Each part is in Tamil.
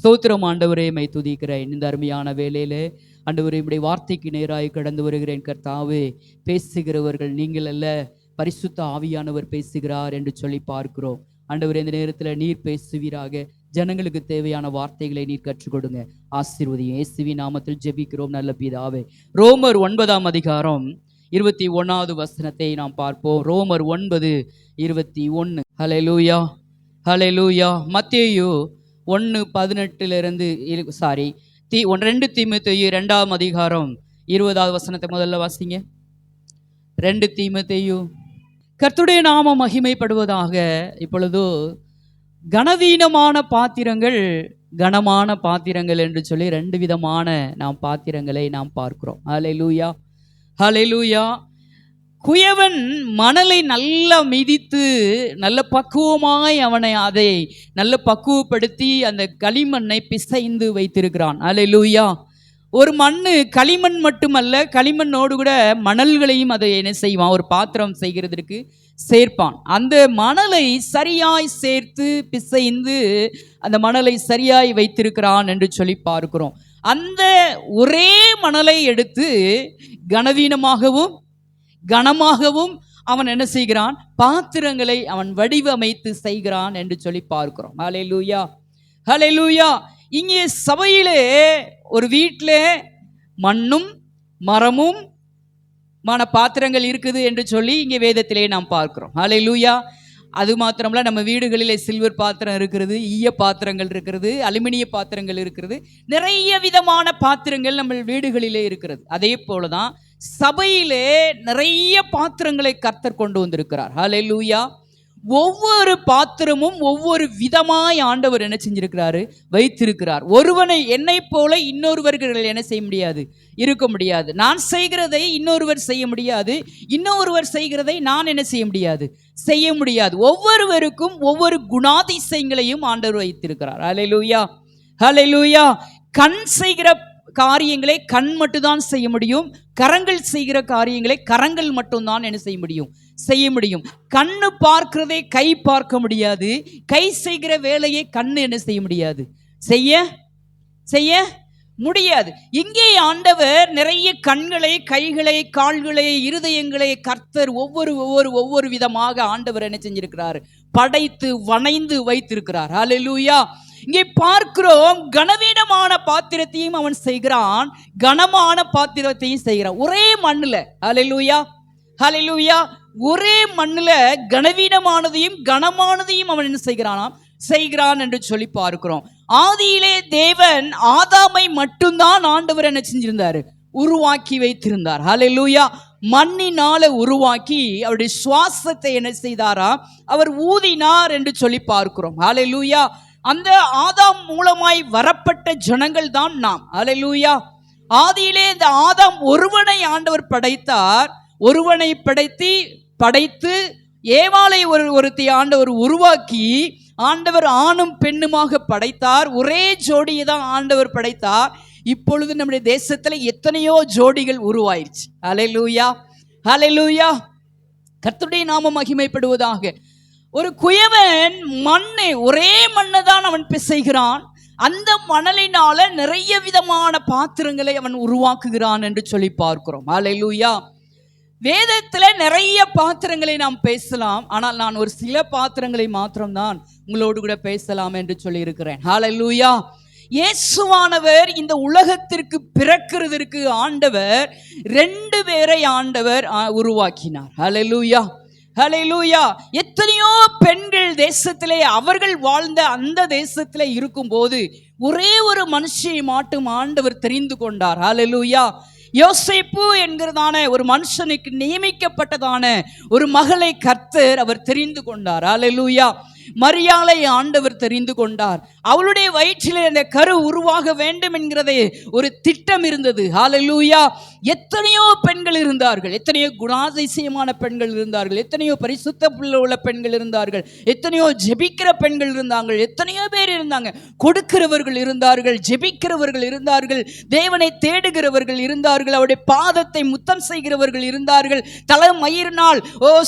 ஸ்தோத்திரம் ஆண்டவரே, மை துதிக்கிறேன். இந்த அருமையான வேலையிலே ஆண்டவரே, இப்படி வார்த்தைக்கு நேராய் கடந்து வருகிறேன். கர்த்தாவே, பேசுகிறவர்கள் நீங்கள் அல்ல, பரிசுத்த ஆவியானவர் பேசுகிறார் என்று சொல்லி பார்க்கிறோம். ஆண்டவரே, இந்த நேரத்தில் நீர் பேசுவீராக. ஜனங்களுக்கு தேவையான வார்த்தைகளை நீர் கற்றுக் கொடுங்க. ஆசீர்வதியும். இயேசுவின் நாமத்தில் ஜெபிக்கிறோம் நல்ல பிதாவே. ரோமர் 9ஆம் அதிகாரம் 21வது வசனத்தை நாம் பார்ப்போம். ரோமர் 9:21. ஹல்லேலூயா, ஹல்லேலூயா. மத்தேயு 1:18 2 தீமோத்தேயு 2ஆம் அதிகாரம் 20வது வசனத்தை முதல்ல வாசிங்க. 2 தீமோத்தேயு. கர்த்தருடைய நாமம் மகிமைப்படுவதாக. இப்பொழுது கனவீனமான பாத்திரங்கள், கனமான பாத்திரங்கள் என்று சொல்லி 2 விதமான நாம் பாத்திரங்களை நாம் பார்க்கிறோம். ஹல்லேலூயா, ஹல்லேலூயா. குயவன் மணலை நல்லா மிதித்து நல்ல பக்குவமாய் அதை நல்ல பக்குவப்படுத்தி அந்த களிமண்ணை பிசைந்து வைத்திருக்கிறான். ஹல்லேலூயா. ஒரு மண்ணு களிமண் மட்டுமல்ல, களிமண்ணோடு கூட மணல்களையும் அதை என்ன செய்வான், ஒரு பாத்திரம் செய்கிறதற்கு சேர்ப்பான். அந்த மணலை சரியாய் சேர்த்து பிசைந்து அந்த மணலை சரியாய் வைத்திருக்கிறான் என்று சொல்லி பார்க்கிறோம். அந்த ஒரே மணலை எடுத்து கனவீனமாகவும் கனமாகவும் அவன் என்ன செய்கிறான், பாத்திரங்களை அவன் வடிவமைத்து செய்கிறான் என்று சொல்லி பார்க்கிறோம். ஹல்லேலூயா, ஹல்லேலூயா. இங்கே சபையிலே ஒரு வீட்டிலே மண்ணும் மரமும் பாத்திரங்கள் இருக்குது என்று சொல்லி இங்கே வேதத்திலே நாம் பார்க்கிறோம். ஹல்லேலூயா. அது மாத்திரமல்ல, நம்ம வீடுகளிலே சில்வர் பாத்திரம் இருக்கிறது, ஈய பாத்திரங்கள் இருக்கிறது, அலுமினிய பாத்திரங்கள் இருக்கிறது, நிறைய விதமான பாத்திரங்கள் நம்ம வீடுகளிலே இருக்கிறது. அதே போலதான் சபையிலே நிறைய பாத்திரங்களை கர்த்தர் கொண்டு வந்திருக்கிறார். ஹல்லேலூயா. ஒவ்வொரு பாத்திரமும் ஒவ்வொரு விதமாய் ஆண்டவர் என்ன செஞ்சிருக்கிறாரு, வைத்திருக்கிறார். ஒருவனை என்னை போல இன்னொருவர்கள் என்ன செய்ய முடியாது, இருக்க முடியாது. நான் செய்கிறதை இன்னொருவர் செய்ய முடியாது, இன்னொருவர் செய்கிறதை நான் என்ன செய்ய முடியாது, செய்ய முடியாது. ஒவ்வொருவருக்கும் ஒவ்வொரு குணாதிசயங்களையும் ஆண்டவர் வைத்திருக்கிறார். ஹல்லேலூயா, ஹல்லேலூயா. கண் செய்கிற காரியங்களை கண் மட்டும்தான் செய்ய முடியும். கரங்கள் செய்கிற காரியங்களை கரங்கள் மட்டும்தான் என்ன செய்ய முடியும், செய்ய முடியும். கண்ணு பார்க்கிறதை கை பார்க்க முடியாது. கை செய்கிற வேலையை கண்ணு என்ன செய்ய முடியாது, செய்ய முடியாது. இங்கே ஆண்டவர் நிறைய கண்களை, கைகளை, கால்களை, இருதயங்களை கர்த்தர் ஒவ்வொரு விதமாக ஆண்டவர் என்ன செஞ்சிருக்கிறார், படைத்து வணைந்து வைத்திருக்கிறார். ஹல்லேலூயா. இங்கே பார்க்கிறோம், கனவீனமான பாத்திரத்தையும் அவன் செய்கிறான், கனமான பாத்திரத்தையும் செய்கிறான். ஒரே மண்ணுல, ஹல்லேலூயா, ஹல்லேலூயா, ஒரே மண்ணுல கனவீனமானதையும் கனமானதையும் அவன் என்ன செய்கிறான் என்று சொல்லி பார்க்கிறோம். ஆதியிலே தேவன் ஆதாமை மட்டும்தான் ஆண்டவர் என்ன செஞ்சிருந்தாரு, உருவாக்கி வைத்திருந்தார். ஹல்லேலூயா. மண்ணினால உருவாக்கி அவருடைய சுவாசத்தை என்ன செய்தாரா, அவர் ஊதினார் என்று சொல்லி பார்க்கிறோம். ஹல்லேலூயா. அந்த ஆதாம் மூலமாய் வரப்பட்ட ஜனங்கள் தான் நாம். ஹல்லேலூயா. ஆதியிலே இந்த ஆதாம் ஒருவனை ஆண்டவர் படைத்தார். ஒருவனை படைத்து ஏவாளை ஒருத்தி ஆண்டவர் உருவாக்கி ஆண்டவர் ஆணும் பெண்ணுமாக படைத்தார். ஒரே ஜோடியை தான் ஆண்டவர் படைத்தார். இப்பொழுது நம்முடைய தேசத்துல எத்தனையோ ஜோடிகள் உருவாயிருச்சு. ஹல்லேலூயா, ஹல்லேலூயா. கர்த்தருடைய நாமம் மகிமைப்படுவதாக. ஒரு குயவன் ஒரே மண்ணை தான் அவன் பிசைகிறான். அந்த மணலினால நிறைய விதமான பாத்திரங்களை அவன் உருவாக்குகிறான் என்று சொல்லி பார்க்கிறோம். ஹல்லேலூயா. வேதத்துல நிறைய பாத்திரங்களை நாம் பேசலாம், ஆனால் நான் ஒரு சில பாத்திரங்களை மாத்திரம்தான் உங்களோடு கூட பேசலாம் என்று சொல்லி இருக்கிறேன். ஹல்லேலூயா. இயேசுவானவர் இந்த உலகத்திற்கு பிறக்கிறதற்கு ஆண்டவர் 2 பேரை ஆண்டவர் உருவாக்கினார். ஹல்லேலூயா, ஹல்லேலூயா. எத்தனையோ பெண்கள் தேசத்திலே அவர்கள் வாழ்ந்த அந்த தேசத்திலே இருக்கும்போது ஒரே ஒரு மனுஷியை மட்டும் ஆண்டவர் தெரிந்து கொண்டார். ஹல்லேலூயா. யோசேப்பு என்கிறதான ஒரு மனுஷனுக்கு நியமிக்கப்பட்டதான ஒரு மகளை கர்த்தர் அவர் தெரிந்து கொண்டார். ஹல்லேலூயா. மரியாளை ஆண்டவர் தெரிந்து கொண்டார். அவளுடைய வயிற்றிலே அந்த கரு உருவாக வேண்டும் என்கிறதே ஒரு திட்டம் இருந்தது. ஹல்லேலூயா. எத்தனையோ பெண்கள் இருந்தார்கள், எத்தனையோ குணாதிசயமான பெண்கள் இருந்தார்கள், எத்தனையோ பரிசுத்த உள்ள பெண்கள் இருந்தார்கள், எத்தனையோ ஜெபிக்கிற பெண்கள் இருந்தார்கள், எத்தனையோ பேர் இருந்தாங்க. கொடுக்கிறவர்கள் இருந்தார்கள், ஜெபிக்கிறவர்கள் இருந்தார்கள், தேவனை தேடுகிறவர்கள் இருந்தார்கள், அவருடைய பாதத்தை முத்தம் செய்கிறவர்கள் இருந்தார்கள். தலைமயிரினால்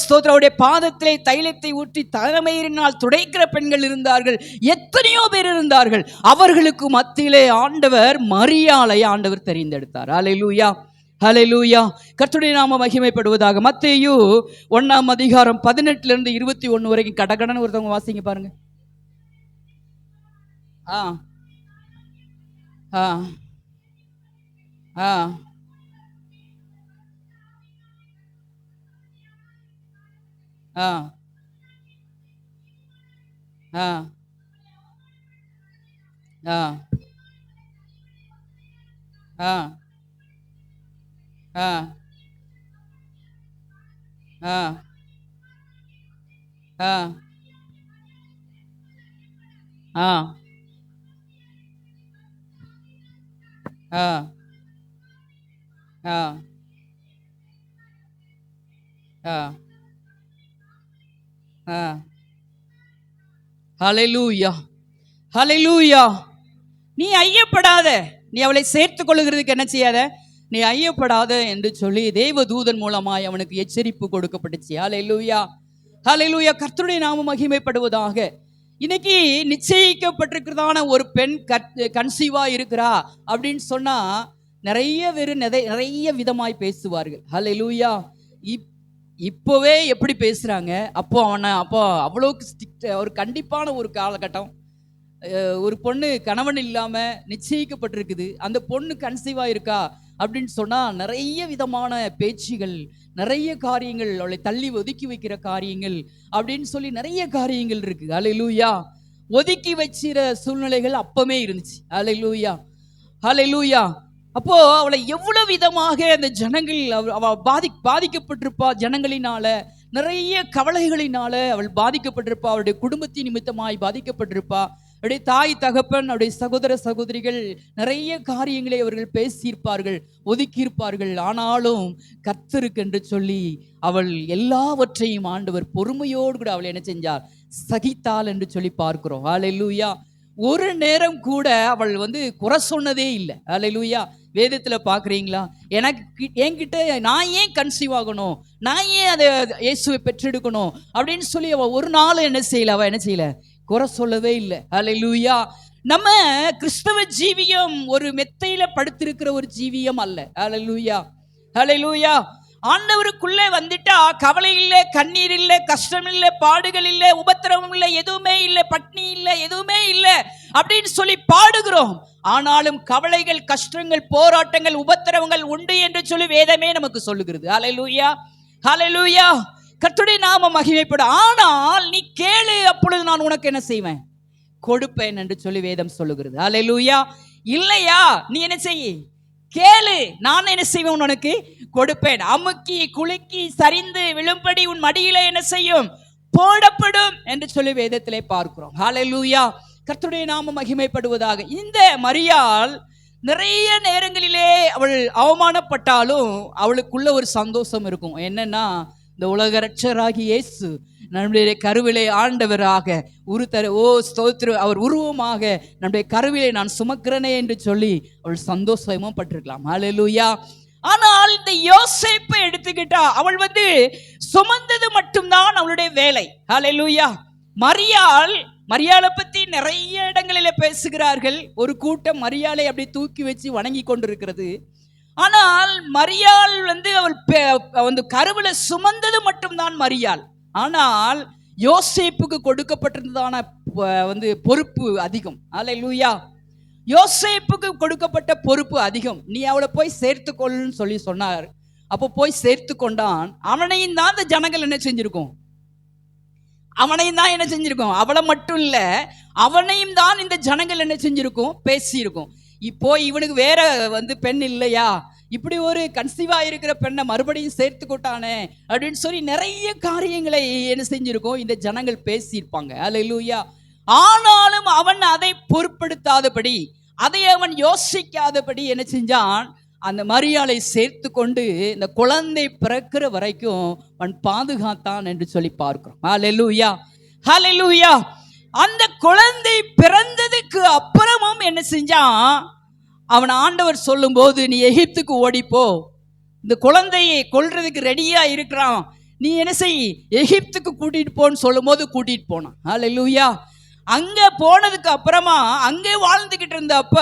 ஸ்தோத்திரம், அவருடைய பாதத்திலே தைலத்தை ஊற்றி தலைமயிரினால் துடைக்கிற பெண்கள் இருந்தார்கள், எத்தனையோ பேர் இருந்தார்கள். அவர்களுக்கு மத்தியிலே ஆண்டவர் மரியாளை ஆண்டவர் தெரிந்தெடுத்தார். ஹல்லேலூயா, ஹல்லேலூயா. கர்த்தருடைய நாமம் மகிமைப்படுவதாக. மத்தேயு 1ஆம் அதிகாரம் 18 21 வரைக்கும் கடகடன்னு ஒருத்தவங்க வாசிங்க பாருங்க. ஆ ஆ ஆ ஆ ஆ ஆ ஆ ஆ ஆ ஆ ஆ ஆ ஆ ஆ ஆ ஹல்லேலூயா, ஹல்லேலூயா. நீ ஐயப்படாத, நீ அவளை சேர்த்துக் கொள்ளுகிறதுக்கு என்ன செய்யாத, நீ ஐயப்படாத என்று சொல்லி தேவ தூதன் மூலமாய் அவனுக்கு எச்சரிப்பு கொடுக்கப்பட்டுச்சு. ஹல்லேலூயா, ஹல்லேலூயா. கர்த்தருடைய நாமம் மகிமைப்படுவதாக. இன்னைக்கு நிச்சயிக்கப்பட்டிருக்கிறதான ஒரு பெண் கன்சீவா இருக்கிறா அப்படின்னு சொன்னா நிறைய பேர் நிறைய விதமாய் பேசுவார்கள். ஹல்லேலூயா. இப்போவே எப்படி பேசுறாங்க, அப்போ அவ்வளோக்கு ஸ்ட்ரிக்ட், ஒரு கண்டிப்பான ஒரு காலகட்டம். ஒரு பொண்ணு கணவன் இல்லாம நிச்சயிக்கப்பட்டிருக்குது, அந்த பொண்ணு கன்சீவா இருக்கா அப்படின்னு சொன்னா நிறைய விதமான பேச்சுகள், நிறைய காரியங்கள், அவளை தள்ளி ஒதுக்கி வைக்கிற காரியங்கள் அப்படின்னு சொல்லி நிறைய காரியங்கள் இருக்கு. ஹல்லேலூயா. ஒதுக்கி வச்சிர சூழ்நிலைகள் அப்பமே இருந்துச்சு. ஹல்லேலூயா, ஹல்லேலூயா. அப்போ அவளை எவ்வளவு விதமாக அந்த ஜனங்கள் அவ பாதிக்கப்பட்டிருப்பா. ஜனங்களினால நிறைய கவலைகளினால அவள் பாதிக்கப்பட்டிருப்பா. அவருடைய குடும்பத்தின் நிமித்தமாய் பாதிக்கப்பட்டிருப்பா. அவருடைய தாய் தகப்பன், அவருடைய சகோதர சகோதரிகள் நிறைய காரியங்களை அவர்கள் பேசியிருப்பார்கள், ஒதுக்கியிருப்பார்கள். ஆனாலும் கர்த்தருக்கு என்று சொல்லி அவள் எல்லாவற்றையும் ஆண்டவர் பொறுமையோடு கூட அவள் என்ன செஞ்சார், சகித்தாள் என்று சொல்லி பார்க்கிறோம். ஹல்லேலூயா. ஒரு நேரம் கூட அவள் குறை சொன்னதே இல்லை. ஹல்லேலூயா. வேதத்துல பாக்குறீங்களா, எனக்கு என்கிட்ட நான் ஏன் கன்சீவ் ஆகணும், நான் ஏன் அதை இயேசுவை பெற்றெடுக்கணும் அப்படின்னு சொல்லி அவ ஒரு நாள் என்ன செய்யல, குறை சொல்லவே இல்லை. ஹல்லேலூயா. நம்ம கிறிஸ்தவ ஜீவியம் ஒரு மெத்தையில படுத்திருக்கிற ஒரு ஜீவியம் அல்ல. ஹல்லேலூயா, ஹல்லேலூயா. ஆண்டவருக்குள்ளே வந்துட்டா கவலை இல்லை, கண்ணீர் இல்லை, கஷ்டம் இல்லை, பாடுகள் இல்லை, உபத்திரவம் இல்லை, எதுவுமே இல்லை, பட்னி இல்லை, எதுவுமே இல்லை அப்படின்னு சொல்லி பாடுகிறோம். ஆனாலும் கவலைகள், கஷ்டங்கள், போராட்டங்கள், உபத்திரவங்கள் உண்டு என்று சொல்லி வேதமே நமக்கு சொல்லுகிறது. ஹல்லேலூயா, ஹல்லேலூயா. கர்த்தருடைய நாமம் மகிமைப்படும். ஆனால் நீ கேளு, அப்பொழுது நான் உனக்கு என்ன செய்வேன், கொடுப்பேன் என்று சொல்லி வேதம் சொல்லுகிறது. ஹல்லேலூயா. இல்லையா, நீ என்ன செய்ய, கேளு, நான் என்ன செய்வேன், உனக்கு கொடுப்பேன். அமுக்கி குலுக்கி சரிந்து விழும்படி உன் மடியிலே என்ன செய்யும், போடப்படும் என்று சொல்லி வேதத்திலே பார்க்கிறோம். ஹல்லேலூயா. கர்த்தருடைய நாமம் மகிமைப்படுவதாக. இந்த மரியாள் நிறைய நேரங்களிலே அவள் அவமானப்பட்டாலும் அவளுக்குள்ள ஒரு சந்தோஷம் இருக்கும். என்னன்னா, இந்த உலக இரட்சகராகிய இயேசு நம்முடைய கருவிலே ஆண்டவராக ஸ்தோத்திரம், அவர் உருவமாக நம்முடைய கருவிலே நான் சுமக்கிறனே என்று சொல்லி அவள் சந்தோஷமும் பட்டிருக்கலாம். ஹல்லேலூயா. ஆனால் இந்த யோசேப்பை எடுத்துக்கிட்டா, அவள் சுமந்தது மட்டும்தான் அவளுடைய வேலை. ஹல்லேலூயா. மரியாளை பத்தி நிறைய இடங்களில பேசுகிறார்கள். ஒரு கூட்டம் மரியாளை அப்படி தூக்கி வச்சு வணங்கி கொண்டிருக்கிறது. ஆனால் மரியாள் அவள் கருவில சுமந்தது மட்டும்தான் மரியாள். ஆனால் யோசேப்புக்கு கொடுக்கப்பட்டிருந்ததான பொறுப்பு அதிகம். ஹல்லேலூயா. யோசேப்புக்கு கொடுக்கப்பட்ட பொறுப்பு அதிகம். நீ அவளை போய் சேர்த்துக்கொள்ளுன்னு சொல்லி சொன்னார். அப்போ போய் சேர்த்து கொண்டான். அவனையும் தான் இந்த ஜனங்கள் என்ன செஞ்சிருக்கும், அவனையும் தான் என்ன செஞ்சிருக்கும், அவளை மட்டும் இல்ல, அவனையும் தான் இந்த ஜனங்கள் என்ன செஞ்சிருக்கும், பேசியிருக்கும். இப்போ இவனுக்கு வேற பெண் இல்லையா, இப்படி ஒரு கன்சீவா இருக்கிற பெண்ணை மறுபடியும் சேர்த்து கொட்டானே அப்படின்னு சொல்லி நிறைய காரியங்களை என்ன செஞ்சிருக்கோம், இந்த ஜனங்கள் பேசியிருப்பாங்க. ஹல்லேலூயா. ஆனாலும் அவன் அதை பொருட்படுத்தாதபடி, அதை அவன் யோசிக்காதபடி என்ன செஞ்சான், அந்த மரியாளை சேர்த்து கொண்டு இந்த குழந்தை பிறக்கிற வரைக்கும் அவன் பாதுகாத்தான் என்று சொல்லி பார்க்கிறோம். ஹல்லேலூயா, ஹல்லேலூயா. அந்த குழந்தை பிறந்ததுக்கு அப்புறமும் என்ன செஞ்சான், அவன் ஆண்டவர் சொல்லும் போது, நீ எகிப்துக்கு ஓடிப்போ, இந்த குழந்தையை கொல்றதுக்கு ரெடியா இருக்கிறான், நீ என்ன செய், எகிப்துக்கு கூட்டிட்டு போன்னு சொல்லும் போது கூட்டிட்டு போனான். ஹல்லேலூயா. அங்க போனதுக்கு அப்புறமா அங்கே வாழ்ந்துகிட்டு இருந்தப்ப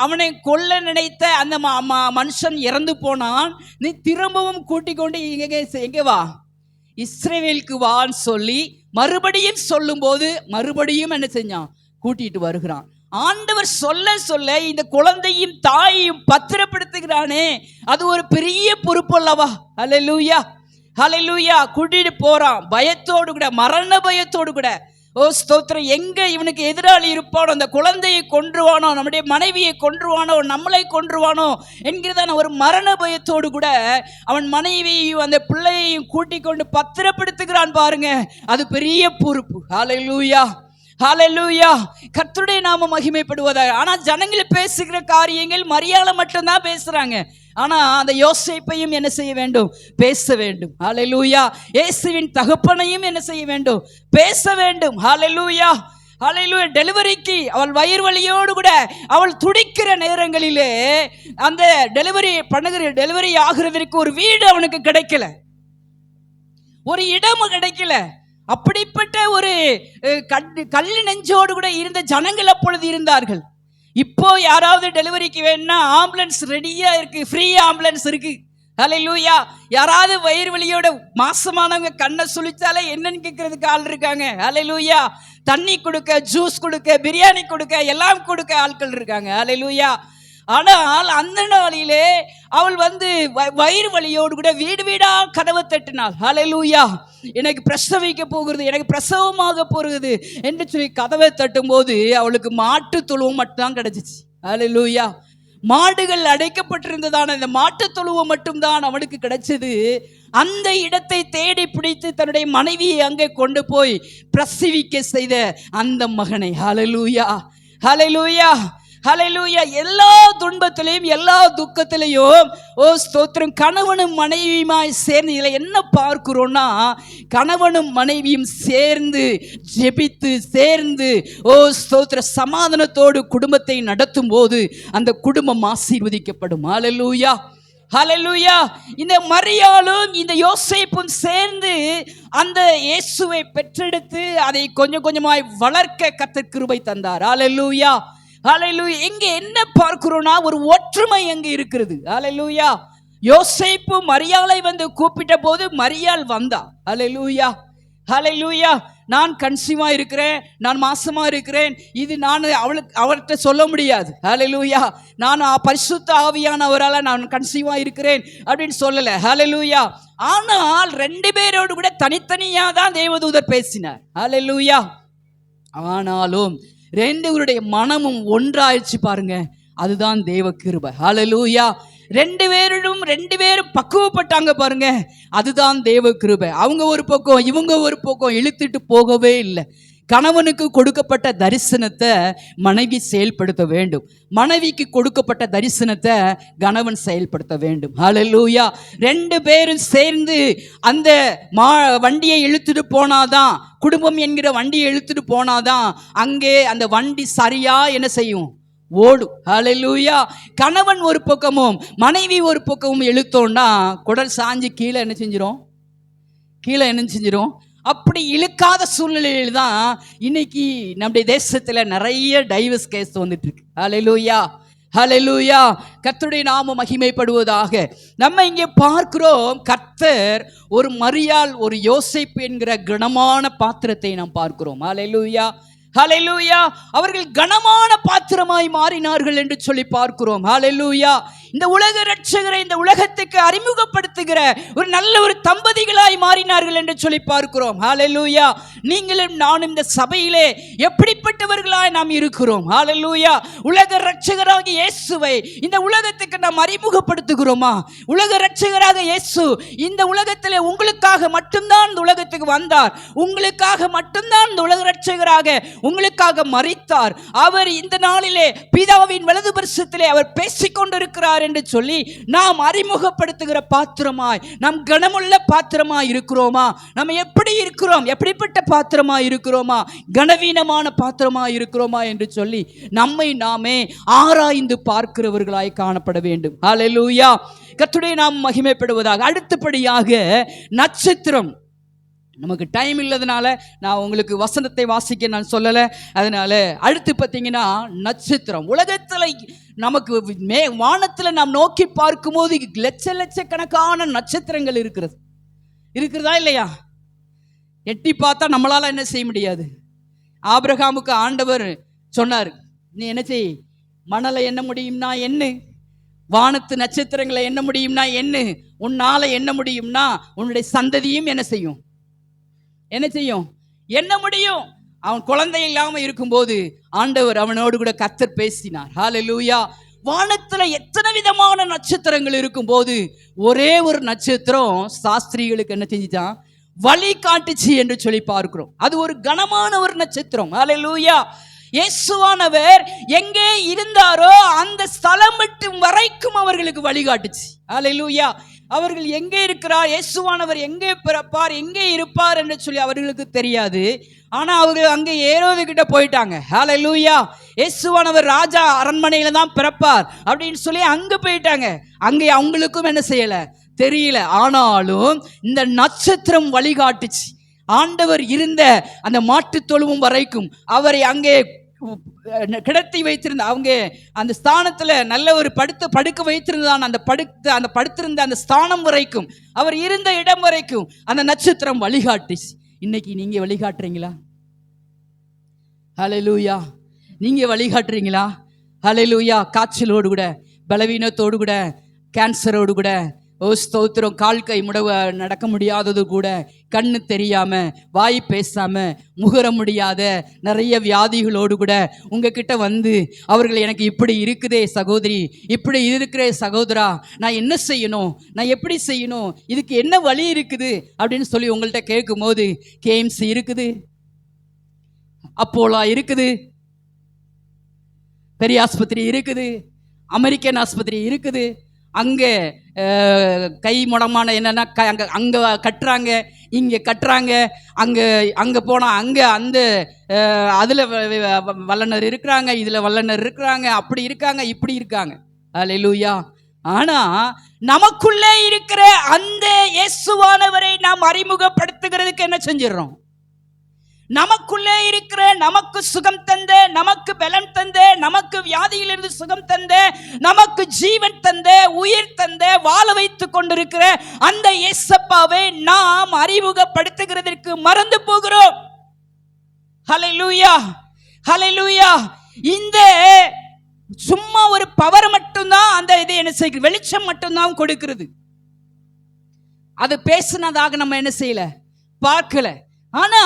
அவனை கொல்ல நினைத்த அந்த மனுஷன் இறந்து போனான். நீ திரும்பவும் கூட்டிக் கொண்டு எங்கே வா, இஸ்ரவேலுக்கு வான்னு சொல்லி மறுபடியும் சொல்லும் போது மறுபடியும் என்ன செஞ்சான், கூட்டிட்டு வருகிறான். ஆண்டவர் சொல்ல சொல்ல இந்த குழந்தையும் தாயையும் பத்திரப்படுத்துகிறானே, அது ஒரு பெரிய பொறுப்பு அல்லவா? ஹல்லேலூயா, ஹல்லேலூயா. கூட்டிட்டு போறான், பயத்தோடு கூட, மரண பயத்தோடு கூட. ஓ ஸ்தோத்திரம். எங்க இவனுக்கு எதிராளி இருப்பானோ, அந்த குழந்தையை கொன்றுவானோ, நம்முடைய மனைவியை கொன்றுவானோ, நம்மளை கொன்றுவானோ என்கிறதான ஒரு மரண பயத்தோடு கூட அவன் மனைவியையும் அந்த பிள்ளையையும் கூட்டிக் கொண்டு பத்திரப்படுத்துகிறான் பாருங்க. அது பெரிய பொறுப்பு. ஹல்லேலூயா, ஹல்லேலூயா. கர்த்தருடைய நாமம் மகிமைப்படுவதாக. ஆனா ஜனங்கள் பேசுகிற காரியங்கள் மரியாதை மட்டும்தான் பேசுறாங்க. ஆனா அந்த யோசேப்பையும் என்ன செய்ய வேண்டும், பேச வேண்டும். ஹல்லேலூயா. இயேசுவின் தகப்பனையும் என்ன செய்ய வேண்டும், பேச வேண்டும். ஹல்லேலூயா, ஹல்லேலூயா. டெலிவரிக்கு அவள் வயிறு வலியோடு கூட அவள் துடிக்கிற நேரங்களிலே அந்த டெலிவரி ஆகிறதற்கு ஒரு வீடு அவனுக்கு கிடைக்கல, ஒரு இடம் கிடைக்கல. அப்படிப்பட்ட ஒரு கல்லு நெஞ்சோடு கூட இருந்த ஜனங்கள் அப்பொழுது இருந்தார்கள். இப்போ யாராவது டெலிவரிக்கு வேணும்னா ஆம்புலன்ஸ் ரெடியா இருக்கு, ஃப்ரீ ஆம்புலன்ஸ் இருக்கு. ஹல்லேலூயா. யாராவது வயிறு வலியோட மாசமானவங்க கண்ணை சுழிச்சாலே என்னன்னு கேட்கறதுக்கு ஆள் இருக்காங்க. ஹல்லேலூயா. தண்ணி கொடுக்க, ஜூஸ் கொடுக்க, பிரியாணி கொடுக்க, எல்லாம் கொடுக்க ஆட்கள் இருக்காங்க. ஹல்லேலூயா. ஆனால் அந்த நாளிலே அவள் வயிறு வலியோடு கூட வீடு வீடா கதவை தட்டினாள். ஹல்லேலூயா. எனக்கு பிரசவிக்க போகிறது, எனக்கு பிரசவமாக போகிறது என்று சொல்லி கதவை தட்டும் போது அவளுக்கு மாட்டு தொழுவம் மட்டும்தான் கிடைச்சிச்சு. ஹல்லேலூயா. மாடுகள் அடைக்கப்பட்டிருந்ததான இந்த மாட்டு தொழுவம் மட்டும்தான் அவளுக்கு கிடைச்சது. அந்த இடத்தை தேடி பிடித்து தன்னுடைய மனைவியை அங்கே கொண்டு போய் பிரசவிக்க செய்த அந்த மகனை. ஹல்லேலூயா, ஹல்லேலூயா, ஹல்லேலூயா. எல்லா துன்பத்திலையும் எல்லா துக்கத்திலையும் ஓ ஸ்தோத்திரம், கணவனும் மனைவியுமாய் சேர்ந்து இதில் என்ன பார்க்கிறோம்னா, கணவனும் மனைவியும் சேர்ந்து ஜெபித்து சேர்ந்து ஓ ஸ்தோத்திர சமாதானத்தோடு குடும்பத்தை நடத்தும் போது அந்த குடும்பம் ஆசீர்வதிக்கப்படும். ஹல்லேலூயா, ஹல்லேலூயா. இந்த மரியாளும் இந்த யோசேப்பும் சேர்ந்து அந்த இயேசுவை பெற்றெடுத்து அதை கொஞ்சம் கொஞ்சமாய் வளர்க்க கர்த்தர் கிருபை தந்தார். ஹல்லேலூயா, ஹல்லேலூயா. இங்க என்ன பார்க்கிறோம்னா, ஒரு ஒற்றுமை அங்கே இருக்கிறது. ஹல்லேலூயா. யோசேப்பு மரியாளை கூப்பிட்ட போது மரியாள் வந்தா. ஹல்லேலூயா, ஹல்லேலூயா. நான் கன்சீவா இருக்கிறேன், நான் மாசமா இருக்கிறேன், இது நான் அவர்கிட்ட சொல்ல முடியாது. ஹல்லேலூயா. நான் பரிசுத்த ஆவியானவரால நான் கன்சீவா இருக்கிறேன் அப்படின்னு சொல்லல. ஹல்லேலூயா. ஆனால் 2 பேரோடு கூட தனித்தனியா தான் தேவதூதர் பேசினார். ஹல்லேலூயா. ஆனாலும் 2 பேருடைய மனமும் ஒன்றாயிடுச்சு பாருங்க. அதுதான் தேவ கிருபை. ஹல்லேலூயா. 2 பேரும் பக்குவப்பட்டாங்க பாருங்க. அதுதான் தேவ கிருபை. அவங்க ஒரு பக்கம், இவங்க ஒரு பக்கம் இழுத்துட்டு போகவே இல்லை. கணவனுக்கு கொடுக்கப்பட்ட தரிசனத்தை மனைவி செயல்படுத்த வேண்டும், மனைவிக்கு கொடுக்கப்பட்ட தரிசனத்தை கணவன் செயல்படுத்த வேண்டும். ஹல்லேலூயா. 2 பேரும் சேர்ந்து அந்த வண்டியை இழுத்துட்டு போனாதான், குடும்பம் என்கிற வண்டியை இழுத்துட்டு போனாதான் அங்கே அந்த வண்டி சரியா என்ன செய்யும், ஓடும். ஹல்லேலூயா. கணவன் ஒரு பக்கமும் மனைவி ஒரு பக்கமும் இழுத்தோம்னா குடல் சாஞ்சி கீழே என்ன செஞ்சிரும். அப்படி இழுக்காத சூழ்நிலையில் தான் இன்னைக்கு நம்முடைய தேசத்தில் நிறைய டைவர்ஸ் கேஸ் வந்துட்டு இருக்கு. ஹல்லேலூயா, ஹல்லேலூயா. கர்த்தருடைய நாமம் மகிமைப்படுவதாக. நம்ம இங்கே பார்க்கிறோம், கர்த்தர் ஒரு மரியாள், ஒரு யோசேப்பு என்கிற கனமான பாத்திரத்தை நாம் பார்க்கிறோம். ஹல்லேலூயா, ஹல்லேலூயா. அவர்கள் கனமான பாத்திரமாய் மாறினார்கள் என்று சொல்லி பார்க்கிறோம். ஹல்லேலூயா. இந்த உலக இரட்சகரை இந்த உலகத்துக்கு அறிமுகப்படுத்துகிற ஒரு நல்ல ஒரு தம்பதிகளாய் மாறினார்கள் என்று சொல்லி பார்க்கிறோம். ஹல்லேலூயா. நீங்களும் நானும் இந்த சபையிலே எப்படிப்பட்டவர்களாய் நாம் இருக்கிறோம்? ஹல்லேலூயா. உலக இரட்சகராகிய இயேசுவை இந்த உலகத்துக்கு நாம் அறிமுகப்படுத்துகிறோமா? உலக இரட்சகராக இயேசு இந்த உலகத்திலே உங்களுக்காக மட்டும்தான் இந்த உலகத்துக்கு வந்தார், உங்களுக்காக மட்டும்தான் இந்த உலக இரட்சகராக உங்களுக்காக மரித்தார். அவர் இந்த நாளிலே பிதாவின் வலது பரிசத்திலே அவர் பேசிக்கொண்டிருக்கிறார் இருக்கிறார் என்று சொல்லி நாம் அறிமுகப்படுத்துகிற பாத்திரமாய், நாம் கனமுள்ள பாத்திரமாய் இருக்கிறோமா? நம்ம எப்படி இருக்கிறோம்? எப்படிப்பட்ட பாத்திரமாய் இருக்கிறோமா? கனவீனமான பாத்திரமாய் இருக்கிறோமா என்று சொல்லி நம்மை நாமே ஆராய்ந்து பார்க்கிறவர்களாய் காணப்பட வேண்டும். ஹல்லேலூயா. கர்த்தருடைய நாமம் மகிமைப்படுவதாக. அடுத்தபடியாக நட்சத்திரம். நமக்கு டைம் இல்லாதனால நான் உங்களுக்கு வசனத்தை வாசிக்க நான் சொல்லலை. அதனால அடுத்து பார்த்தீங்கன்னா நட்சத்திரம். உலகத்தில் நமக்கு வானத்தில் நாம் நோக்கி பார்க்கும்போது லட்சக்கணக்கான நட்சத்திரங்கள் இருக்கிறதா இல்லையா? எட்டி பார்த்தா நம்மளால என்ன செய்ய முடியாது. ஆபிரகாமுக்கு ஆண்டவர் சொன்னார், நீ என்ன செய், மணலை எண்ண முடியும்னா எண்ணு, வானத்து நட்சத்திரங்களை எண்ண முடியும்னா எண்ணு, உன்னால எண்ண முடியும்னா உன்னுடைய சந்ததியும் என்ன செய்யும் என்ன முடியும். அவன் குழந்தை இல்லாம இருக்கும்போது ஆண்டவர் அவனோடு கூட கர்த்தர் பேசினார். ஹல்லேலூயா. வானத்துல எத்தனை விதமான நட்சத்திரங்கள் இருக்கும் போது ஒரே ஒரு நட்சத்திரம் சாஸ்திரிகளுக்கு என்ன செஞ்சுச்சான்? வழி காட்டுச்சு என்று சொல்லி பார்க்கிறோம். அது ஒரு கனமான ஒரு நட்சத்திரம். ஹல்லேலூயா. இயேசுவானவர் எங்கே இருந்தாரோ அந்த ஸ்தலம் மட்டும் வரைக்கும் அவர்களுக்கு வழிகாட்டுச்சு. ஹல்லேலூயா. அவர்கள் எங்கே இருக்கிறார், இயேசுவானவர் எங்கே பிறப்பார், எங்கே இருப்பார் என்று சொல்லி அவர்களுக்கு தெரியாது. ஆனா அவர்கள் அங்கே ஏரோது கிட்ட போயிட்டாங்க. ஹல்லேலூயா. இயேசுவானவர் ராஜா அரண்மனையில தான் பிறப்பார் அப்படின்னு சொல்லி அங்க போயிட்டாங்க. அங்கே அவங்களுக்கும் என்ன செய்யல தெரியல. ஆனாலும் இந்த நட்சத்திரம் வழிகாட்டுச்சு. ஆண்டவர் இருந்த அந்த மாட்டு தொழுவம் வரைக்கும் அவரை அங்கே கிடத்தி வைத்திருந்த, அவங்க அந்த ஸ்தானத்துல நல்ல ஒரு படுக்க வைத்திருந்தான். அந்த படுத்திருந்த அந்த ஸ்தானம் வரைக்கும், அவர் இருந்த இடம் வரைக்கும் அந்த நட்சத்திரம் வழிகாட்டுச்சு. இன்னைக்கு நீங்க வழிகாட்டுறீங்களா? ஹல்லேலூயா. நீங்க வழிகாட்டுறீங்களா? ஹல்லேலூயா. காய்ச்சலோடு கூட, பலவீனத்தோடு கூட, கேன்சரோடு கூட, ஸ்தோத்திரம், கால் கை முடவ நடக்க முடியாதது கூட, கண்ணு தெரியாம, வாய் பேசாம, முகர முடியாத நிறைய வியாதிகளோடு கூட உங்ககிட்ட வந்து அவர்கள் எனக்கு இப்படி இருக்குதே சகோதரி, இப்படி இருக்கிறே சகோதரா, நான் என்ன செய்யணும், நான் எப்படி செய்யணும், இதுக்கு என்ன வழி இருக்குது அப்படின்னு சொல்லி உங்கள்கிட்ட கேட்கும் போது, கேம்ஸ் இருக்குது, அப்போலா இருக்குது, பெரிய ஆஸ்பத்திரி இருக்குது, அமெரிக்கன் ஆஸ்பத்திரி இருக்குது, அங்கே கை முடமான என்னன்னா அங்கே கட்டுறாங்க, இங்கே கட்டுறாங்க, அங்கே போனால் அங்கே அந்த அதில் வல்லுனர் இருக்கிறாங்க, இதில் வல்லுனர் இருக்கிறாங்க, அப்படி இருக்காங்க, இப்படி இருக்காங்க. ஹல்லேலூயா. ஆனால் நமக்குள்ளே இருக்கிற அந்த இயேசுவானவரை நாம் அறிமுகப்படுத்துகிறதுக்கு என்ன செஞ்சிடறோம்? நமக்குள்ளே இருக்கிற, நமக்கு சுகம் தந்த, நமக்கு பலன் தந்த, நமக்கு வியாதியிலிருந்து சுகம் தந்த, நமக்கு ஜீவன் தந்த, உயிர் தந்த, வாழ வைத்துக் கொண்டிருக்கிற அந்த இயேசப்பாவை நாம் அறிமுகப்படுத்துகிறதற்கு மறந்து போகிறோம். ஹல்லேலூயா. ஹல்லேலூயா. இந்த சும்மா ஒரு பவர் மட்டும்தான் அந்த இதை என்ன செய்கிறது, வெளிச்சம் மட்டும்தான் கொடுக்கிறது. அது பேசினதாக நம்ம என்ன செய்யல, பார்க்கல. ஆனா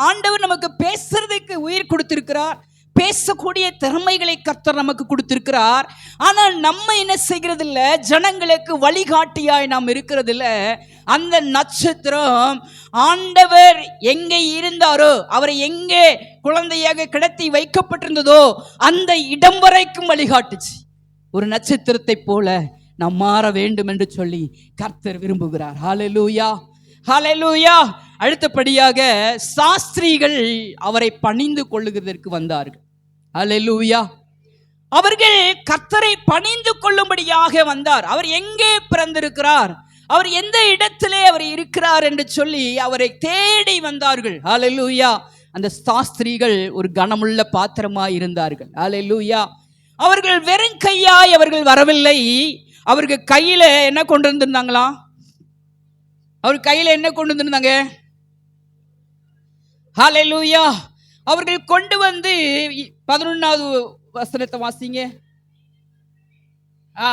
ஆண்டவர் நமக்கு பேசுறதுக்கு உயிர் கொடுத்திருக்கிறார், பேசக்கூடிய திறமைகளை கர்த்தர் நமக்கு கொடுத்திருக்கிறார். ஆனால் நம்ம என்ன செய்கிறது இல்லை, ஜனங்களுக்கு வழிகாட்டியாய் நாம் இருக்கிறது இல்லை. அந்த நட்சத்திரம் ஆண்டவர் எங்கே இருந்தாரோ, அவரை எங்கே குழந்தையாக கிடத்தி வைக்கப்பட்டிருந்ததோ அந்த இடம் வரைக்கும் வழிகாட்டுச்சு. ஒரு நட்சத்திரத்தை போல நாம் மாற வேண்டும் என்று சொல்லி கர்த்தர் விரும்புகிறார். ஹல்லேலூயா. ஹல்லேலூயா. அடுத்தபடியாக சாஸ்திரிகள் அவரை பணிந்து கொள்ளுகிறதற்கு வந்தார்கள். ஹல்லேலூயா. அவர்கள் கர்த்தரை பணிந்து கொள்ளும்படியாக வந்தார். அவர் எங்கே பிறந்திருக்கிறார், அவர் எந்த இடத்திலே அவர் இருக்கிறார் என்று சொல்லி அவரை தேடி வந்தார்கள். ஹல்லேலூயா. அந்த சாஸ்திரிகள் ஒரு கனமுள்ள பாத்திரமாய் இருந்தார்கள். ஹல்லேலூயா. அவர்கள் வெறும் கையாய் அவர்கள் வரவில்லை. அவர்கள் கையில என்ன கொண்டு வந்திருந்தாங்களா? அவர் கையில என்ன கொண்டு வந்திருந்தாங்க? ஹல்லேலூயா. அவர்கள் கொண்டு வந்து 11வது வசனத்தை வாசிங்க. ஆ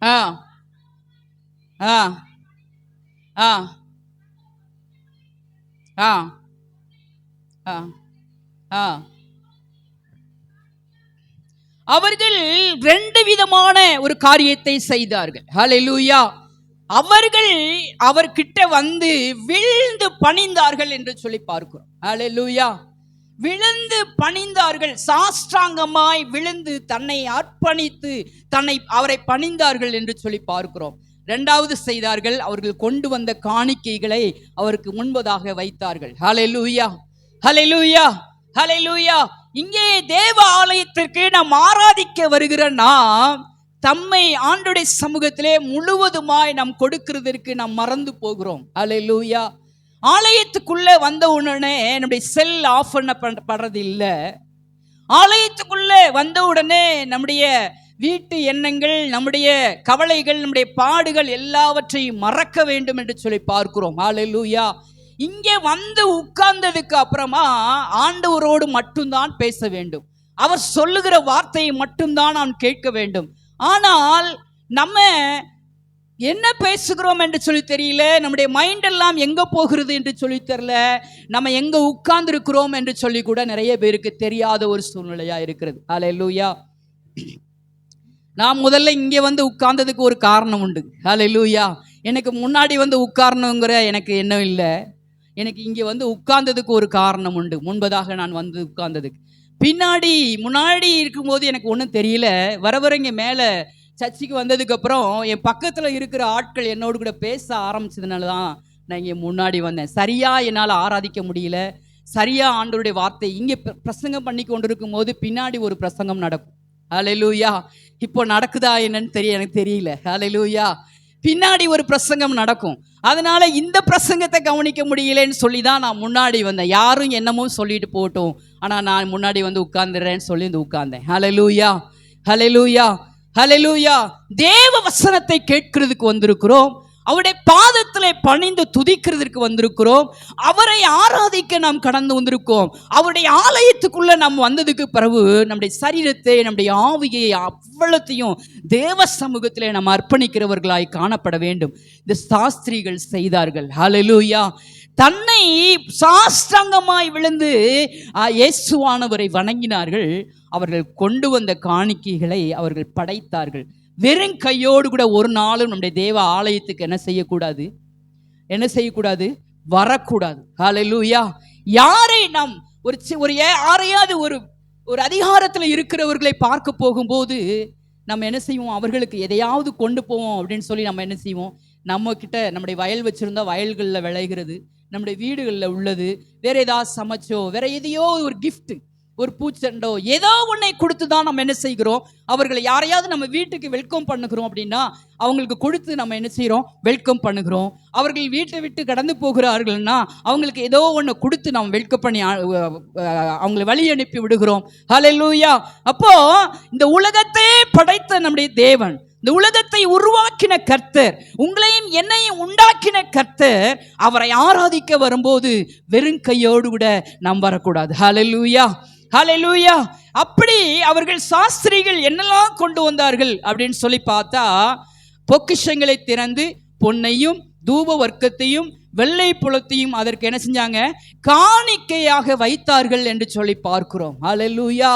ஆ ஆ ஆ ஆ ஆ ஆ அவர்கள் 2 விதமான ஒரு காரியத்தை செய்தார்கள். ஹல்லேலூயா. அவர்கள் அவர்கிட்ட வந்து வீழ்ந்து பணிந்தார்கள் என்று சொல்லி பார்க்கிறோம். ஹல்லேலூயா. விழுந்து பணிந்தார்கள். சாஷ்டாங்கமாய் விழுந்து தன்னை அர்ப்பணித்து அவரை பணிந்தார்கள் என்று சொல்லி பார்க்கிறோம். இரண்டாவது செய்தார்கள், அவர்கள் கொண்டு வந்த காணிக்கைகளை அவருக்கு முன்பதாக வைத்தார்கள். ஹல்லேலூயா, ஹல்லேலூயா, ஹல்லேலூயா. இங்கே தேவ ஆலயத்திற்கு நாம் ஆராதிக்க வருகிற நாம் தம்மை ஆண்டவருடைய சமூகத்திலே முழுவதுமாய் நாம் கொடுக்கிறதற்கு நாம் மறந்து போகிறோம். ஹல்லேலூயா. ஆலயத்துக்குள்ள வந்த உடனே நம்முடைய செல் ஆஃப் பண்ணப்படுறது இல்லை. ஆலயத்துக்குள்ள வந்த உடனே நம்முடைய வீட்டு எண்ணங்கள், நம்முடைய கவலைகள், நம்முடைய பாடுகள் எல்லாவற்றையும் மறக்க வேண்டும் என்று சொல்லி பார்க்கிறோம். ஹல்லேலூயா. இங்கே வந்து உட்கார்ந்ததுக்கு அப்புறமா ஆண்டவரோடு மட்டும்தான் பேச வேண்டும். அவர் சொல்லுகிற வார்த்தையை மட்டும்தான் நாம் கேட்க வேண்டும். ஆனால் நம்ம என்ன பேசுகிறோம் என்று சொல்லி தெரியல, நம்முடைய மைண்ட் எல்லாம் எங்க போகிறது என்று சொல்லி தெரியல, நம்ம எங்க உட்கார்ந்து இருக்கிறோம் என்று சொல்லி கூட நிறைய பேருக்கு தெரியாத ஒரு சூழ்நிலையா இருக்கிறது. ஹல்லேலூயா. நான் முதல்ல இங்கே வந்து உட்கார்ந்ததுக்கு ஒரு காரணம் உண்டு. ஹல்லேலூயா. எனக்கு முன்னாடி வந்து உட்காரணுங்கிற எனக்கு எண்ணம் இல்லை. எனக்கு இங்கே வந்து உட்கார்ந்ததுக்கு ஒரு காரணம் உண்டு. முன்பதாக நான் வந்து உட்கார்ந்ததுக்கு முன்னாடி இருக்கும்போது எனக்கு ஒன்றும் தெரியல. வர இங்கே மேலே சர்ச்சுக்கு வந்ததுக்கப்புறம் என் பக்கத்தில் இருக்கிற ஆட்கள் என்னோடு கூட பேச ஆரம்பிச்சதுனால தான் நான் இங்கே முன்னாடி வந்தேன். சரியாக என்னால் ஆராதிக்க முடியல. சரியாக ஆண்டவருடைய வார்த்தை இங்கே பிரசங்கம் பண்ணி கொண்டு இருக்கும் போது பின்னாடி ஒரு பிரசங்கம் நடக்கும். ஹல்லேலூயா. இப்போ நடக்குதா என்னன்னு எனக்கு தெரியல. ஹல்லேலூயா. பின்னாடி ஒரு பிரசங்கம் நடக்கும். அதனால இந்த பிரசங்கத்தை கவனிக்க முடியலன்னு சொல்லி தான் நான் முன்னாடி வந்தேன். யாரும் என்னமும் சொல்லிட்டு போட்டோம், ஆனால் நான் முன்னாடி வந்து உட்கார்ந்துடுறேன்னு சொல்லி வந்து உட்கார்ந்தேன். ஹல்லேலூயா, ஹல்லேலூயா, ஹல்லேலூயா. தேவ வசனத்தை கேட்கிறதுக்கு வந்திருக்கிறோம். அவருடைய பாதத்திலே பணிந்து துதிக்கிறதுக்கு வந்திருக்கிறோம். அவரை ஆராதிக்க நாம் கடந்து வந்திருக்கோம். அவருடைய ஆலயத்துக்குள்ள நாம் வந்ததுக்கு பிறகு நம்முடைய சரீரத்தை, நம்முடைய ஆவியை அவ்வளத்தையும் தேவ சமூகத்திலே நாம் அர்ப்பணிக்கிறவர்களாய் காணப்பட வேண்டும். இந்த சாஸ்திரிகள் செய்தார்கள். ஹல்லேலூயா. தன்னை சாஷ்டாங்கமாய் விழுந்து இயேசுவானவரை வணங்கினார்கள். அவர்கள் கொண்டு வந்த காணிக்கைகளை அவர்கள் படைத்தார்கள். வெறும் கையோடு கூட ஒரு நாளும் நம்முடைய தேவ ஆலயத்துக்கு என்ன செய்யக்கூடாது, வரக்கூடாது. ஹல்லேலூயா. யாரை நாம் யாரையாவது ஒரு அதிகாரத்தில் இருக்கிறவர்களை பார்க்க போகும்போது நம்ம என்ன செய்வோம், அவர்களுக்கு எதையாவது கொண்டு போவோம் அப்படின்னு சொல்லி நம்ம என்ன செய்வோம், நம்ம கிட்ட நம்முடைய வயல் வச்சிருந்தா வயல்களில் விளைகிறது, நம்முடைய வீடுகளில் உள்ளது, வேற ஏதாவது சமைச்சோ வேற எதையோ ஒரு கிஃப்ட், ஒரு பூச்செண்டோ ஏதோ ஒன்றை கொடுத்து தான் நம்ம என்ன செய்கிறோம், அவர்களை யாரையாவது நம்ம வீட்டுக்கு வெல்கம் பண்ணுகிறோம் அப்படின்னா அவங்களுக்கு கொடுத்து நம்ம என்ன செய்கிறோம், வெல்கம் பண்ணுகிறோம். அவர்கள் வீட்டை விட்டு கடந்து போகிறார்கள்னா அவங்களுக்கு ஏதோ ஒன்று கொடுத்து நம்ம வெல்கம் பண்ணி அவங்களை வழி அனுப்பி விடுகிறோம். ஹல்லேலூயா. அப்போ இந்த உலகத்தையே படைத்த நம்முடைய தேவன், இந்த உலகத்தை உருவாக்கின கர்த்தர், உங்களையும் என்னையும் உண்டாக்கின கர்த்தர், அவரை ஆராதிக்க வரும்போது வெறும் கையோடு கூட நாம் வரக்கூடாது. ஹல்லேலூயா, ஹல்லேலூயா. அப்படி அவர்கள் சாஸ்திரிகள் என்னெல்லாம் கொண்டு வந்தார்கள் அப்படின்னு சொல்லி பார்த்தா, பொக்கிஷங்களை திறந்து பொன்னையும் தூப வர்க்கத்தையும் வெள்ளை புலத்தையும் அதற்கு என்ன செஞ்சாங்க, காணிக்கையாக வைத்தார்கள் என்று சொல்லி பார்க்கிறோம். ஹல்லேலூயா.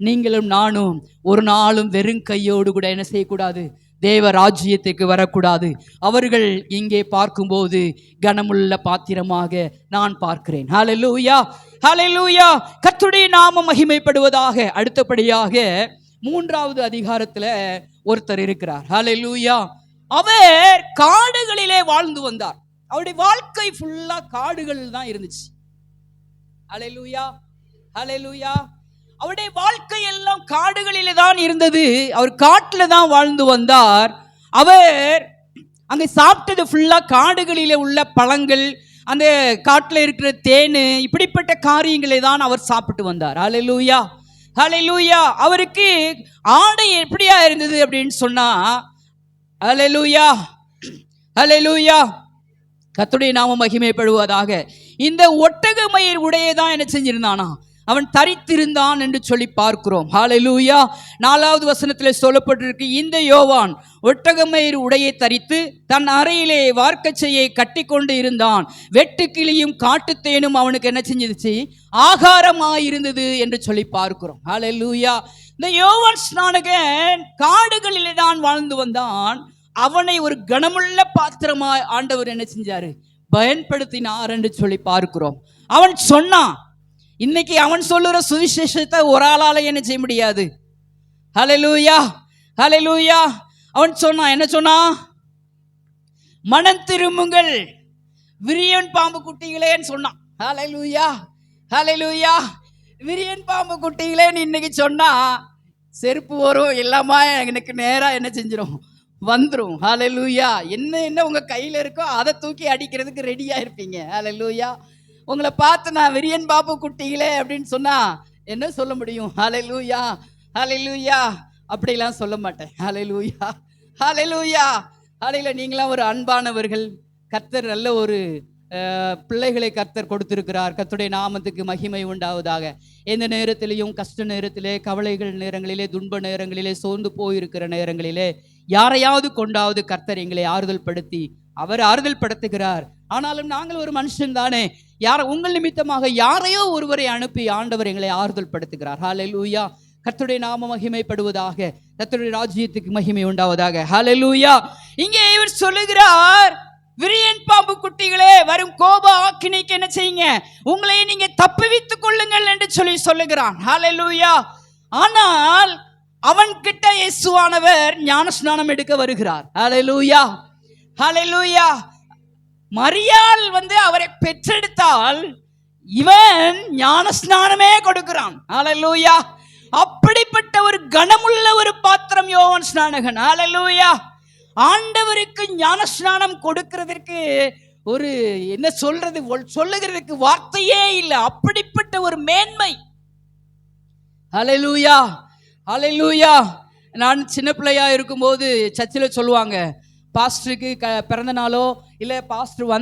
நீங்களும் நானும் ஒரு நாளும் வெறும் கையோடு கூட என்ன செய்யக்கூடாது, தேவ ராஜ்யத்துக்கு வரக்கூடாது. அவர்கள் இங்கே பார்க்கும்போது கனமுள்ள பாத்திரமாக நான் பார்க்கிறேன். ஹல்லேலூயா, ஹல்லேலூயா. கர்த்தருடைய நாமம் மகிமைப்படுவதாக. அடுத்தபடியாக 3வது அதிகாரத்தில் ஒருத்தர் இருக்கிறார். ஹல்லேலூயா. அவர் காடுகளிலே வாழ்ந்து வந்தார். அவருடைய வாழ்க்கை ஃபுல்லா காடுகள் தான் இருந்துச்சு. ஹல்லேலூயா, ஹல்லேலூயா. அவருடைய வாழ்க்கை எல்லாம் காடுகளிலே தான் இருந்தது. அவர் காட்டில் தான் வாழ்ந்து வந்தார். அவர் அங்கே சாப்பிட்டது ஃபுல்லா காடுகளிலே உள்ள பழங்கள், அந்த காட்டில் இருக்கிற தேன், இப்படிப்பட்ட காரியங்களை தான் அவர் சாப்பிட்டு வந்தார். ஹல்லேலூயா, ஹல்லேலூயா. அவருக்கு ஆடை எப்படியா இருந்தது அப்படின்னு சொன்னா, ஹல்லேலூயா, ஹல்லேலூயா. கர்த்தருடைய நாமம் மகிமைப்படுவதாக. இந்த ஒட்டகமயிர் உடையதான் என்ன செஞ்சிருந்தானா, அவன் தரித்திருந்தான் என்று சொல்லி பார்க்கிறோம். ஹல்லேலூயா. 4வது வசனத்தில் சொல்லப்பட்டிருக்கு, இந்த யோவான் ஒட்டகமயிர் உடையை தரித்து தன் அறையிலே வார்க்கச்சையை கட்டி கொண்டு இருந்தான், வெட்டுக்கிளியும் காட்டுத்தேனும் அவனுக்கு என்ன செஞ்சிருச்சு, ஆகாரமாயிருந்தது என்று சொல்லி பார்க்கிறோம். ஹல்லேலூயா. இந்த யோவான் ஸ்நானகன் காடுகளிலே தான் வாழ்ந்து வந்தான். அவனை ஒரு கனமுள்ள பாத்திரமாய் ஆண்டவர் என்ன செஞ்சாரு, பயன்படுத்தினார் என்று சொல்லி பார்க்கிறோம். அவன் சொன்னான், இன்னைக்கு அவன் சொல்லுற சுவிசேஷத்தை ஒரு ஆளால என்ன செய்ய முடியாது. ஹல்லேலூயா, ஹல்லேலூயா. அவன் சொன்னான், என்ன சொன்னான்? மனம் திரும்புங்கள் விரியன் பாம்பு குட்டிகளேன்னு சொன்னான். ஹல்லேலூயா, ஹல்லேலூயா. விரியன் பாம்பு குட்டிகளேன்னு இன்னைக்கு சொன்னா செருப்பு வரும், எல்லாமா எனக்கு நேரா என்ன செஞ்சிடும், வந்துடும். ஹல்லேலூயா. என்ன உங்க கையில இருக்கோ அதை தூக்கி அடிக்கிறதுக்கு ரெடியா இருப்பீங்க. ஹல்லேலூயா. உங்களை பார்த்து நான் விரியன் பாம்பு குட்டிகளே அப்படின்னு சொன்னா என்ன சொல்ல முடியும்? ஹல்லேலூயா, ஹல்லேலூயா. அப்படிலாம் சொல்ல மாட்டேன். ஹல்லேலூயா, ஹல்லேலூயா, ஹல்லேலூயா. நீங்களாம் ஒரு அன்பானவர்கள். கர்த்தர் நல்ல ஒரு பிள்ளைகளை கர்த்தர் கொடுத்திருக்கிறார். கர்த்தருடைய நாமத்துக்கு மகிமை உண்டாவதாக. எந்த நேரத்திலையும் கஷ்ட நேரத்திலே, கவலைகள் நேரங்களிலே, துன்ப நேரங்களிலே, சோர்ந்து போயிருக்கிற நேரங்களிலே யாரையாவது கொண்டாவது கர்த்தர் எங்களை ஆறுதல் படுத்தி அவர் ஆறுதல் படுத்துகிறார். ஆனாலும் நாங்கள் ஒரு மனுஷன் தானே, உங்கள் நிமித்தமாக யாரையோ ஒருவரை அனுப்பி ஆண்டவர் எங்களை ஆறுதல் படுத்துகிறார். ஹல்லேலூயா. கர்த்தருடைய நாம மகிமைப்படுவதாக, கர்த்தருடைய ராஜ்யத்துக்கு மகிமை உண்டாவதாக. ஹல்லேலூயா. இங்கே இவர் சொல்லுகிறார், விரியன் பாம்பு குட்டிகளே, வரும் கோப ஆக்கினைக்கு என்ன செய்யுங்க, உங்களை நீங்க தப்புவித்துக் கொள்ளுங்கள் என்று சொல்லுகிறான். ஹல்லேலூயா. ஆனால் அவன் கிட்ட இயேசுவானவர் ஞானஸ்நானம் எடுக்க வருகிறார். ஹல்லேலூயா, ஹல்லேலூயா. மரியாள் அவரை பெற்றெடுத்தால் இவன் ஞானஸ்நானமே கொடுக்கிறான். ஹல்லேலூயா. அப்படிப்பட்ட ஒரு கனமுள்ள ஒரு பாத்திரம் யோவான் ஸ்நானகன். ஹல்லேலூயா. ஆண்டவருக்கு ஞானஸ்நானம் கொடுக்கிறதுக்கு ஒரு என்ன சொல்றது, சொல்லுகிறதுக்கு வார்த்தையே இல்லை. அப்படிப்பட்ட ஒரு மேன்மை. ஹல்லேலூயா, ஹல்லேலூயா. நான் சின்ன பிள்ளையா இருக்கும்போது சர்ச்சில் சொல்லுவாங்க, பாஸ்டருக்கு பிறந்த நாளோ இல்லை பாஸ்டர்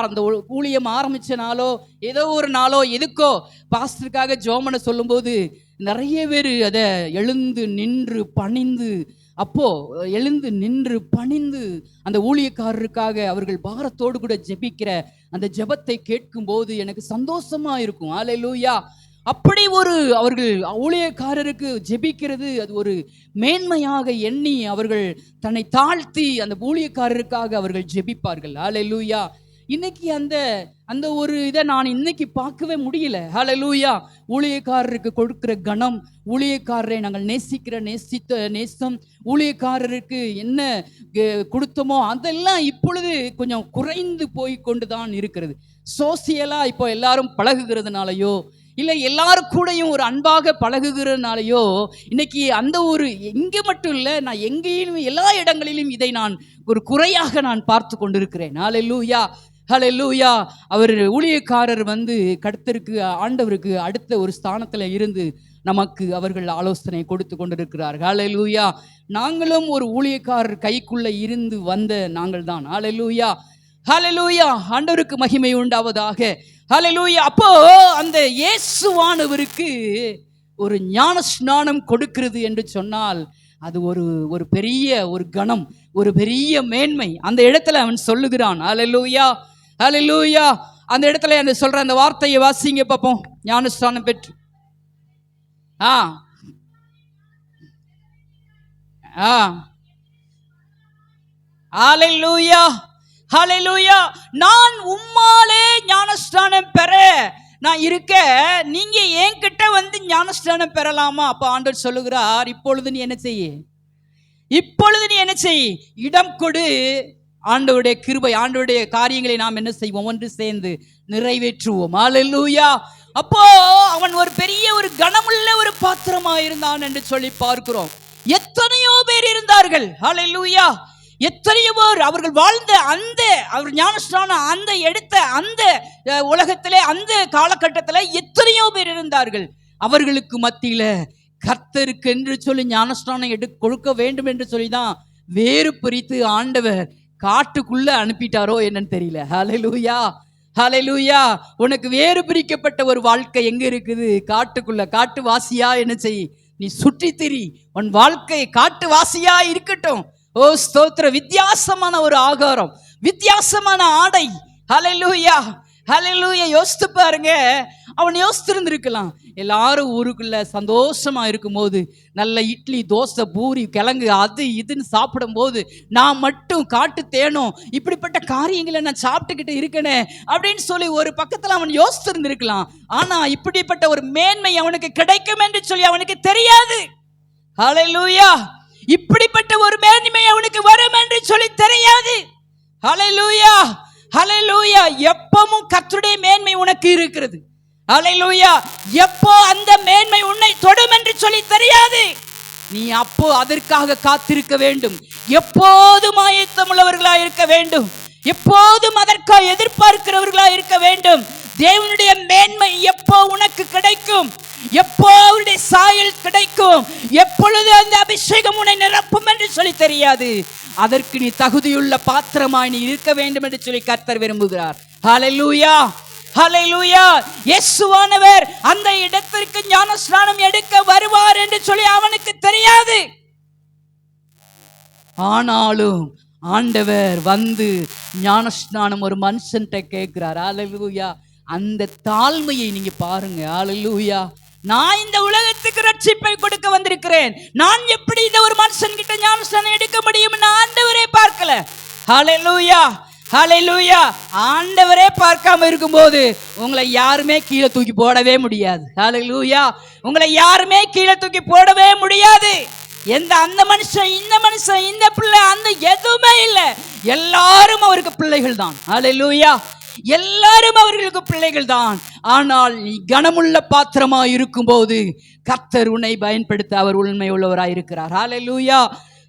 அந்த ஊழியம் ஆரம்பித்த நாளோ ஏதோ ஒரு நாளோ எதுக்கோ பாஸ்டருக்காக ஜோமனை சொல்லும்போது நிறைய பேர் அதை எழுந்து நின்று பணிந்து, அப்போ எழுந்து நின்று பணிந்து அந்த ஊழியக்காரருக்காக அவர்கள் பாரத்தோடு கூட ஜெபிக்கிற அந்த ஜெபத்தை கேட்கும்போது எனக்கு சந்தோஷமா இருக்கும். ஹல்லேலூயா. அப்படி ஒரு அவர்கள் ஊழியக்காரருக்கு ஜெபிக்கிறது அது ஒரு மேன்மையாக எண்ணி அவர்கள் தன்னை தாழ்த்தி அந்த ஊழியக்காரருக்காக அவர்கள் ஜெபிப்பார்கள். ஹல்லேலூயா. இன்னைக்கு அந்த ஒரு இதை நான் இன்னைக்கு பார்க்கவே முடியல. ஹல்லேலூயா. ஊழியக்காரருக்கு கொடுக்கிற கணம், ஊழியக்காரரை நாங்கள் நேசம், ஊழியக்காரருக்கு என்ன கொடுத்தோமோ அதெல்லாம் இப்பொழுது கொஞ்சம் குறைந்து போய் கொண்டு தான் இருக்கிறது. சோசியலா இப்போ எல்லாரும் பழகுகிறதுனாலையோ இல்லை எல்லாரும் கூடயும் ஒரு அன்பாக பழகுகிறதுனாலையோ இன்னைக்கு அந்த ஒரு எங்கே மட்டும் இல்லை, நான் எங்கேயும் எல்லா இடங்களிலும் இதை நான் ஒரு குறையாக நான் பார்த்து கொண்டிருக்கிறேன். ஹல்லேலூயா, ஹல்லேலூயா. அவர் ஊழியக்காரர் கர்த்தருக்கு ஆண்டவருக்கு அடுத்த ஒரு ஸ்தானத்தில் இருந்து நமக்கு அவர்கள் ஆலோசனை கொடுத்து கொண்டிருக்கிறார்கள். ஹல்லேலூயா. நாங்களும் ஒரு ஊழியக்காரர் கைக்குள்ள இருந்து வந்த நாங்கள் தான். ஹல்லேலூயா, ஹல்லேலூயா. ஆண்டவருக்கு மகிமை உண்டாவதாக. ஹல்லேலூயா. அப்போ அந்த இயேசுவானவருக்கு ஒரு ஞான ஸ்நானம் கொடுக்கிறது என்று சொன்னால் அது ஒரு பெரிய ஒரு கணம், ஒரு பெரிய மேன்மை. அந்த இடத்துல அவன் சொல்லுகிறான். ஹல்லேலூயா, ஹல்லேலூயா. அந்த இடத்துல அந்த சொல்ற அந்த வார்த்தையை வாசிங்க பார்ப்போம். ஞான ஸ்நானம் பெற்று ஹல்லேலூயா, ஹல்லேலூயா. நான் உம்மாலே ஞானஸ்நானம் பெற நான் இருக்க, நீங்க என்கிட்ட ஞானஸ்நானம் பெறலாமா? அப்ப ஆண்டவர் சொல்லுகிறார், இப்பொழுது நீ என்ன செய், இடம் கொடு. ஆண்டவருடைய கிருபை, ஆண்டவருடைய காரியங்களை நாம் என்ன செய்வோம், ஒன்று சேர்ந்து நிறைவேற்றுவோம். ஹல்லேலூயா. அப்போ அவன் ஒரு பெரிய ஒரு கனமுள்ள ஒரு பாத்திரமா இருந்தான் என்று சொல்லி பார்க்கிறோம். எத்தனையோ பேர் இருந்தார்கள். ஹல்லேலூயா. எத்தனையோ பேர் அவர்கள் வாழ்ந்த அவர் ஞானஸ்நானம் எடுத்த அந்த உலகத்திலே அந்த காலகட்டத்தில் எத்தனையோ பேர் இருந்தார்கள். அவர்களுக்கு மத்தியில கர்த்தருக்கு என்று சொல்லி ஞானஸ்நானம் கொடுக்க வேண்டும் என்று சொல்லிதான் வேறு பிரித்து ஆண்டவர் காட்டுக்குள்ள அனுப்பிட்டாரோ என்னன்னு தெரியல. ஹல்லேலூயா, ஹல்லேலூயா. உனக்கு வேறு பிரிக்கப்பட்ட ஒரு வாழ்க்கை எங்க இருக்குது? காட்டுக்குள்ள. காட்டுவாசியா என்ன செய், நீ சுற்றி திரி, உன் வாழ்க்கை காட்டுவாசியா இருக்கட்டும். ஓ ஸ்தோத்திர. வித்தியாசமான ஒரு ஆகாரம், வித்தியாசமான ஆடை. ஹல்லேலூயா, ஹல்லேலூயா. யோசித்து பாருங்க. அவன் யோசித்திருந்திருக்கலாம், எல்லாரும் ஊருக்குள்ள சந்தோஷமா இருக்கும்போது நல்ல இட்லி, தோசை, பூரி, கிழங்கு அது இதுன்னு சாப்பிடும்போது நான் மட்டும் காட்டு தேனும் இப்படிப்பட்ட காரியங்களை நான் சாப்பிட்டுக்கிட்டு இருக்கேனே அப்படின்னு சொல்லி ஒரு பக்கத்தில் அவன் யோசித்திருந்திருக்கலாம். ஆனா இப்படிப்பட்ட ஒரு மேன்மை அவனுக்கு கிடைக்கும் என்று சொல்லி அவனுக்கு தெரியாது. ஹல்லேலூயா. இப்படிப்பட்ட ஒரு மேன்மை அவனுக்கு வரும் என்று சொல்லி தெரியாது. ஹல்லேலூயா, ஹல்லேலூயா. எப்பவும் கர்த்தருடைய மேன்மை உனக்கு இருக்கிறது. ஹல்லேலூயா. எப்போ அந்த மேன்மை உன்னை தொடும் என்று சொல்லி தெரியாது. நீ அப்போ அதற்காக காத்திருக்க வேண்டும். எப்போதும் ஆயத்தமுள்ளவர்களாக இருக்க வேண்டும். எப்போதும் அதற்காக எதிர்பார்க்கிறவர்களாக இருக்க வேண்டும். தேவனுடைய மேன்மை எப்போ உனக்கு கிடைக்கும், எப்போ அவருடைய சாயல் கிடைக்கும், எப்பொழுது அந்த அபிஷேகம் உன்னை நிரப்பும் என்று சொல்லி தெரியாது. அதற்கு நீ தகுதியுள்ள பாத்திரமாய் நீ இருக்க வேண்டும் என்று சொல்லி கர்த்தர் விரும்புகிறார். ஹல்லேலூயா, ஹல்லேலூயா. இயேசுவானவர் அந்த இடத்திற்கு ஞானஸ்நானம் எடுக்க வருவார் என்று சொல்லி அவனுக்கு தெரியாது. ஆனாலும் ஆண்டவர் வந்து ஞானஸ்நானம் ஒரு மனுஷன்ட்ட கேட்கிறார். ஹல்லேலூயா. அந்த தாழ்மையை நீங்க பாருங்க. ஹல்லேலூயா. நான் இந்த உலகத்துக்கு ரட்சிப்பை கொடுக்க வந்திருக்கிறேன், நான் எப்படி இந்த ஒரு மனுஷன் கிட்ட ஞானஸ்நானம் எடுக்க முடியும்? ஆண்டவரே பார்க்கல. ஹல்லேலூயா, ஹல்லேலூயா. ஆண்டவரே பார்க்காம இருக்கும்போது உங்களை யாருமே கீழே தூக்கி போடவே முடியாது. ஹல்லேலூயா. உங்களை யாருமே கீழே தூக்கி போடவே முடியாது. அந்த மனுஷன், இந்த மனுஷன், இந்த பிள்ளை, அந்த எதுவுமே இல்லை. எல்லாரும் அவருக்கு பிள்ளைகள் தான். ஹல்லேலூயா. எல்லாரும் அவர்களுக்கு பிள்ளைகள் தான். ஆனால் நீ கனமுள்ள பாத்திரமா இருக்கும் போது கர்த்தர் உன்னை பயன்படுத்த அவர் உண்மை உள்ளவராய் இருக்கிறார். ஹல்லேலூயா.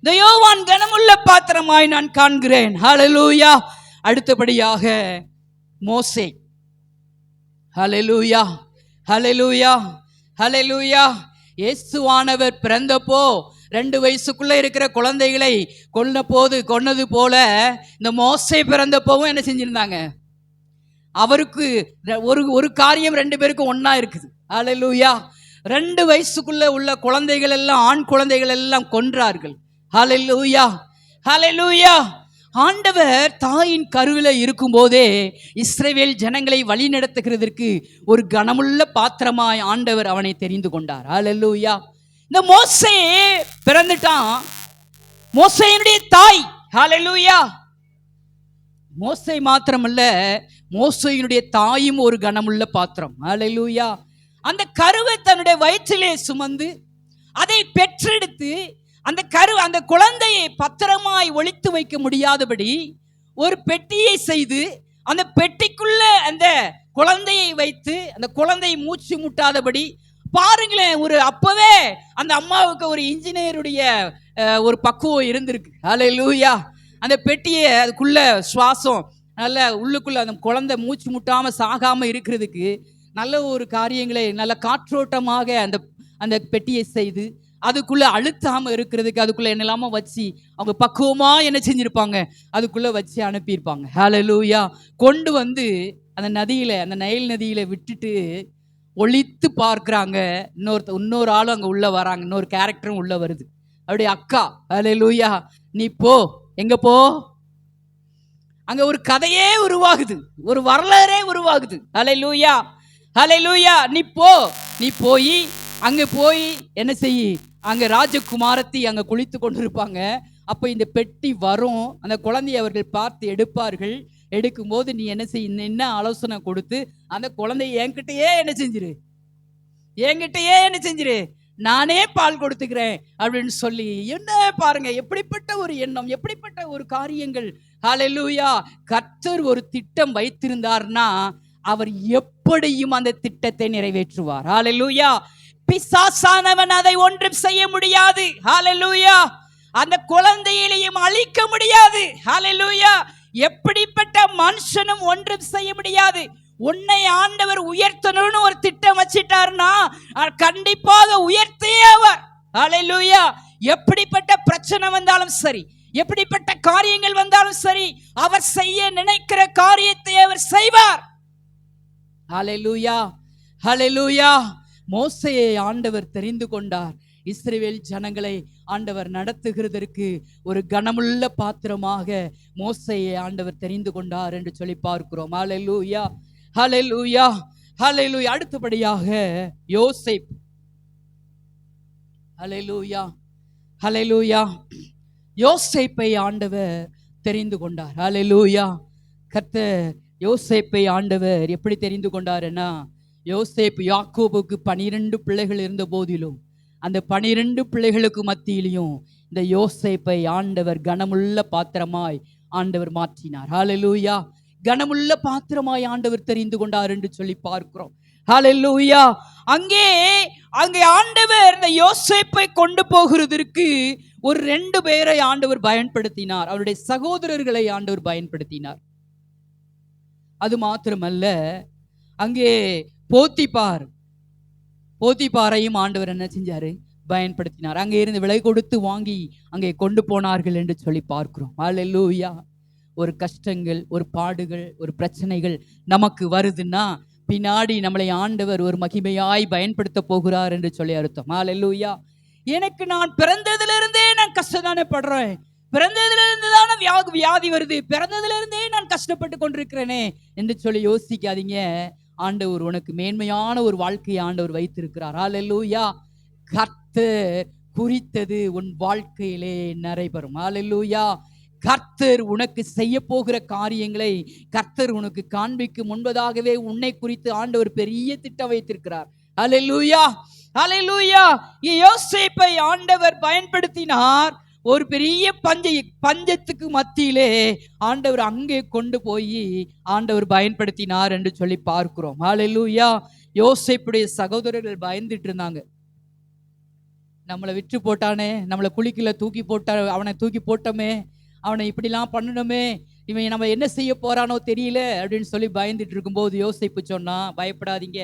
யோவான் கனமுள்ள பாத்திரமாய் நான் காண்கிறேன். ஹல்லேலூயா. அடுத்தபடியாக மோசே. ஹல்லேலூயா, ஹல்லேலூயா, ஹல்லேலூயா. இயேசுவானவர் பிறந்தப்போ 2 வயசுக்குள்ள இருக்கிற குழந்தைகளை கொன்னது போல இந்த மோசே பிறந்தப்போவும் என்ன செஞ்சிருந்தாங்க? அவருக்கு ஒரு காரியம் 2 பேருக்கும் ஒன்னா இருக்குது. ஹல்லேலூயா. 2 வயசுக்குள்ள உள்ள குழந்தைகள் எல்லாம், ஆண் குழந்தைகள் எல்லாம் கொன்றார்கள். ஹல்லேலூயா, ஹல்லேலூயா. ஆண்டவர் தாயின் கருவில இருக்கும் போதே இஸ்ரவேல் ஜனங்களை வழி நடத்துகிறதற்கு ஒரு கனமுள்ள பாத்திரமாய் ஆண்டவர் அவனை தெரிந்து கொண்டார். ஹல்லேலூயா. இந்த மோசே பிறந்துட்டான். மோசேயினுடைய தாய், ஹல்லேலூயா. மோசே மாத்திரமல்ல, மோசேயினுடைய தாயும் ஒரு கனமுள்ள பாத்திரம். ஹல்லேலூயா. அந்த கருவை தன்னுடைய வயிற்றிலே சுமந்து அதை பெற்றெடுத்து அந்த குழந்தையை பத்திரமாய் ஒளித்து வைக்க முடியாதபடி ஒரு பெட்டியை செய்து அந்த பெட்டிக்குள்ள அந்த குழந்தையை வைத்து அந்த குழந்தை மூச்சு முட்டாதபடி பாருங்களேன். அப்பவே அந்த அம்மாவுக்கு ஒரு இன்ஜினியருடைய ஒரு பக்குவம் இருந்திருக்கு. ஹல்லேலூயா. அந்த பெட்டியை அதுக்குள்ள சுவாசம் நல்ல உள்ளுக்குள்ள அந்த குழந்தை மூச்சு முட்டாம சாகாம இருக்கிறதுக்கு நல்ல ஒரு காரியங்களை நல்ல காற்றோட்டமாக அந்த பெட்டியை செய்து அதுக்குள்ள அழுத்தாம இருக்கிறதுக்கு அதுக்குள்ள என்னெல்லாமோ வச்சு அவங்க பக்குவமா என்ன செஞ்சிருப்பாங்க, அதுக்குள்ள வச்சு அனுப்பியிருப்பாங்க. ஹல்லேலூயா. கொண்டு வந்து அந்த நைல் நதியில விட்டுட்டு ஒளித்து பார்க்குறாங்க. இன்னொரு ஆளும் அங்கே உள்ள வராங்க. இன்னொரு கேரக்டரும் உள்ள வருது, அப்படியே அக்கா. ஹல்லேலூயா. நீ போ. எங்க போ? அங்க ஒரு கதையே உருவாகுது, ஒரு வரலாறே உருவாகுது. ஹல்லேலூயா, ஹல்லேலூயா. நீ போய் அங்க போய் என்ன செய்ய? அங்க ராஜகுமாரத்தி அங்க குளித்து கொண்டிருப்பாங்க. அப்ப இந்த பெட்டி வரும். அந்த குழந்தையை அவர்கள் பார்த்து எடுப்பார்கள். எடுக்கும்போது நீ என்ன செய்ய? என்ன ஆலோசனை கொடுத்து அந்த குழந்தைய என்கிட்டயே என்ன செஞ்சிரு, நானே பால் கொடுத்துக்கிறேன் அப்படின்னு சொல்லி. என்ன பாருங்க, எப்படிப்பட்ட ஒரு எண்ணம், எப்படிப்பட்ட ஒரு காரியங்கள். ஹல்லேலூயா. கர்த்தர் ஒரு திட்டம் வைத்திருந்தார்னா அவர் எப்படியும் அந்த திட்டத்தை நிறைவேற்றுவார். ஹல்லேலூயா. பிசாசானவன் அதை ஒன்றும் செய்ய முடியாது. ஹல்லேலூயா. அந்த குழந்தையிலையும் அழிக்க முடியாது. ஹல்லேலூயா. எப்படிப்பட்ட மனுஷனும் ஒன்றும் செய்ய முடியாது. உன்னை ஆண்டவர் உயர்த்தணும்னு ஒரு திட்டம் வச்சிட்டாருன்னா கண்டிப்பாக உயர்த்தியே அவர். ஹல்லேலூயா. எப்படிப்பட்ட பிரச்சனை வந்தாலும் சரி, எப்படிப்பட்ட காரியங்கள் வந்தாலும் சரி, அவர் செய்ய நினைக்கிற காரியத்தை அவர் செய்வார். ஹல்லேலூயா, ஹல்லேலூயா. மோசேயை ஆண்டவர் தெரிந்து கொண்டார். இஸ்ரவேல் ஜனங்களை ஆண்டவர் நடத்துகிறதற்கு ஒரு கனமுள்ள பாத்திரமாக மோசேயை ஆண்டவர் தெரிந்து கொண்டார் என்று சொல்லி பார்க்கிறோம். ஹல்லேலூயா, ஹல்லேலூயா. ஹல்லேலூயா. அடுத்தபடியாக யோசேப்பு. ஹல்லேலூயா, ஹல்லேலூயா. யோசேப்பை ஆண்டவர் தெரிந்து கொண்டார். ஹல்லேலூயா. கர்த்தர் யோசேப்பை ஆண்டவர் எப்படி தெரிந்து கொண்டாருன்னா, யோசேப்பு யாக்கோபுக்கு 12 பிள்ளைகள் இருந்த போதிலும் அந்த 12 பிள்ளைகளுக்கு மத்தியிலையும் இந்த யோசேப்பை ஆண்டவர் கனமுள்ள பாத்திரமாய் ஆண்டவர் மாற்றினார். ஹல்லேலூயா. கனமுள்ள பாத்திரமாய் ஆண்டவர் தெரிந்து கொண்டார் என்று சொல்லி பார்க்கிறோம். ஹல்லேலூயா. அங்கே ஆண்டவர் இந்த யோசேப்பை கொண்டு போகிறதற்கு ஒரு 2 பேரை ஆண்டவர் பயன்படுத்தினார். அவருடைய சகோதரர்களை ஆண்டவர் பயன்படுத்தினார். அது மாத்திரமல்ல, அங்கே போத்திபாரையும் ஆண்டவர் என்ன செஞ்சாரு? பயன்படுத்தினார். அங்கே இருந்து விலை கொடுத்து வாங்கி அங்கே கொண்டு போனார்கள் என்று சொல்லி பார்க்கிறோம். ஹல்லேலூயா. ஒரு கஷ்டங்கள், ஒரு பாடுகள், ஒரு பிரச்சனைகள் நமக்கு வருதுன்னா பின்னாடி நம்மளை ஆண்டவர் ஒரு மகிமையாய் பயன்படுத்த போகிறார் என்று சொல்லி அர்த்தம். ஹல்லேலூயா. எனக்கு நான் பிறந்ததிலிருந்தே நான் கஷ்டம் தானே படுறேன், பிறந்ததிலிருந்து தானே வியாதி வருது, பிறந்ததிலிருந்தே நான் கஷ்டப்பட்டு கொண்டிருக்கிறேனே என்று சொல்லி யோசிக்காதீங்க. ஆண்டவர் உனக்கு மேன்மையான ஒரு வாழ்க்கையை ஆண்டவர் வைத்திருக்கிறார். ஹல்லேலூயா. கர்த்தர் குறித்தது உன் வாழ்க்கையிலே நடைபெறும். ஹல்லேலூயா. கர்த்தர் உனக்கு செய்ய போகிற காரியங்களை கர்த்தர் உனக்கு காண்பிக்கும் முன்பதாகவே உன்னை குறித்து ஆண்டவர் பெரிய திட்டம் வைத்திருக்கிறார். ஹல்லேலூயா, ஹல்லேலூயா. யோசேப்பை ஆண்டவர் பயன்படுத்தினார். ஒரு பெரிய பஞ்சத்துக்கு மத்தியிலே ஆண்டவர் அங்கே கொண்டு போய் ஆண்டவர் பயன்படுத்தினார் என்று சொல்லி பார்க்கிறோம். ஹல்லேலூயா. யோசேப்புடைய சகோதரர்கள் பயந்துட்டு இருந்தாங்க. நம்மளை விற்று போட்டானே, நம்மளை குழிக்குள்ள தூக்கி போட்டா, அவனை தூக்கி போட்டோமே, அவனை இப்படிலாம் பண்ணணுமே, இவன் நம்ம என்ன செய்ய போறானோ தெரியல அப்படின்னு சொல்லி பயந்துட்டு இருக்கும்போது யோசேப்பு சொன்னா, பயப்படாதீங்க,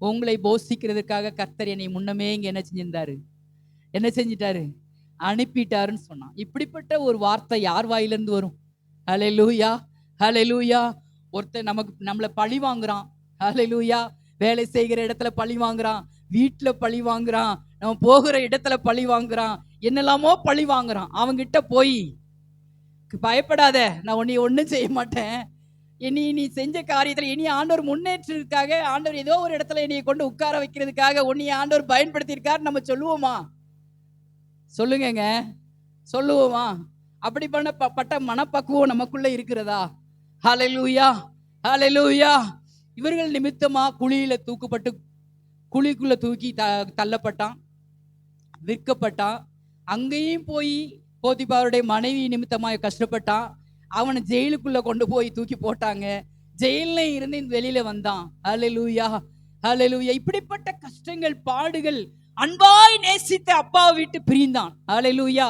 உங்களை போஷிக்கிறதுக்காக கர்த்தர் என்னை முன்னமே இங்க என்ன செஞ்சிட்டாரு? அனுப்பிட்டாருன்னு சொன்னான். இப்படிப்பட்ட ஒரு வார்த்தை யார் வாயிலிருந்து வரும்? ஹல்லேலூயா, ஹல்லேலூயா. ஒருத்தர் நம்மளை பழி வாங்குறான். ஹல்லேலூயா. வேலை செய்கிற இடத்துல பழி வாங்குறான், வீட்டுல பழி வாங்குறான், நம்ம போகிற இடத்துல பழி வாங்குறான், என்னெல்லாமோ பழி வாங்குறான். அவங்கிட்ட போய் பயப்படாத, நான் உன்னை ஒன்றும் செய்ய மாட்டேன், நீ செஞ்ச காரியத்தில் இனி ஆண்டவர் முன்னேற்றத்துக்காக, ஆண்டவர் ஏதோ ஒரு இடத்துல என்னைய கொண்டு உட்கார வைக்கிறதுக்காக உன்னை ஆண்டவர் பயன்படுத்தியிருக்காரு நம்ம சொல்லுவோமா? சொல்லுங்க, சொல்லுவோமா? அப்படி பண்ணப்பட்ட மனப்பக்குவம் நமக்குள்ள இருக்கிறதா? ஹல்லேலூயா, ஹல்லேலூயா. இவர்கள் நிமித்தமா குழியில தூக்கப்பட்டு குழிக்குள்ள தூக்கி தள்ளப்பட்டான், விற்கப்பட்டான். அங்கேயும் போய் போத்திபாருடைய மனைவி நிமித்தமாக கஷ்டப்பட்டான். அவனை ஜெயிலுக்குள்ள கொண்டு போய் தூக்கி போட்டாங்க. ஜெயில இருந்து வெளியில வந்தான். ஹல்லேலூயா, ஹல்லேலூயா. இப்படிப்பட்ட கஷ்டங்கள், பாடுகள், அன்பாய் நேசித்த அப்பாவை விட்டு பிரிந்தான். ஹல்லேலூயா.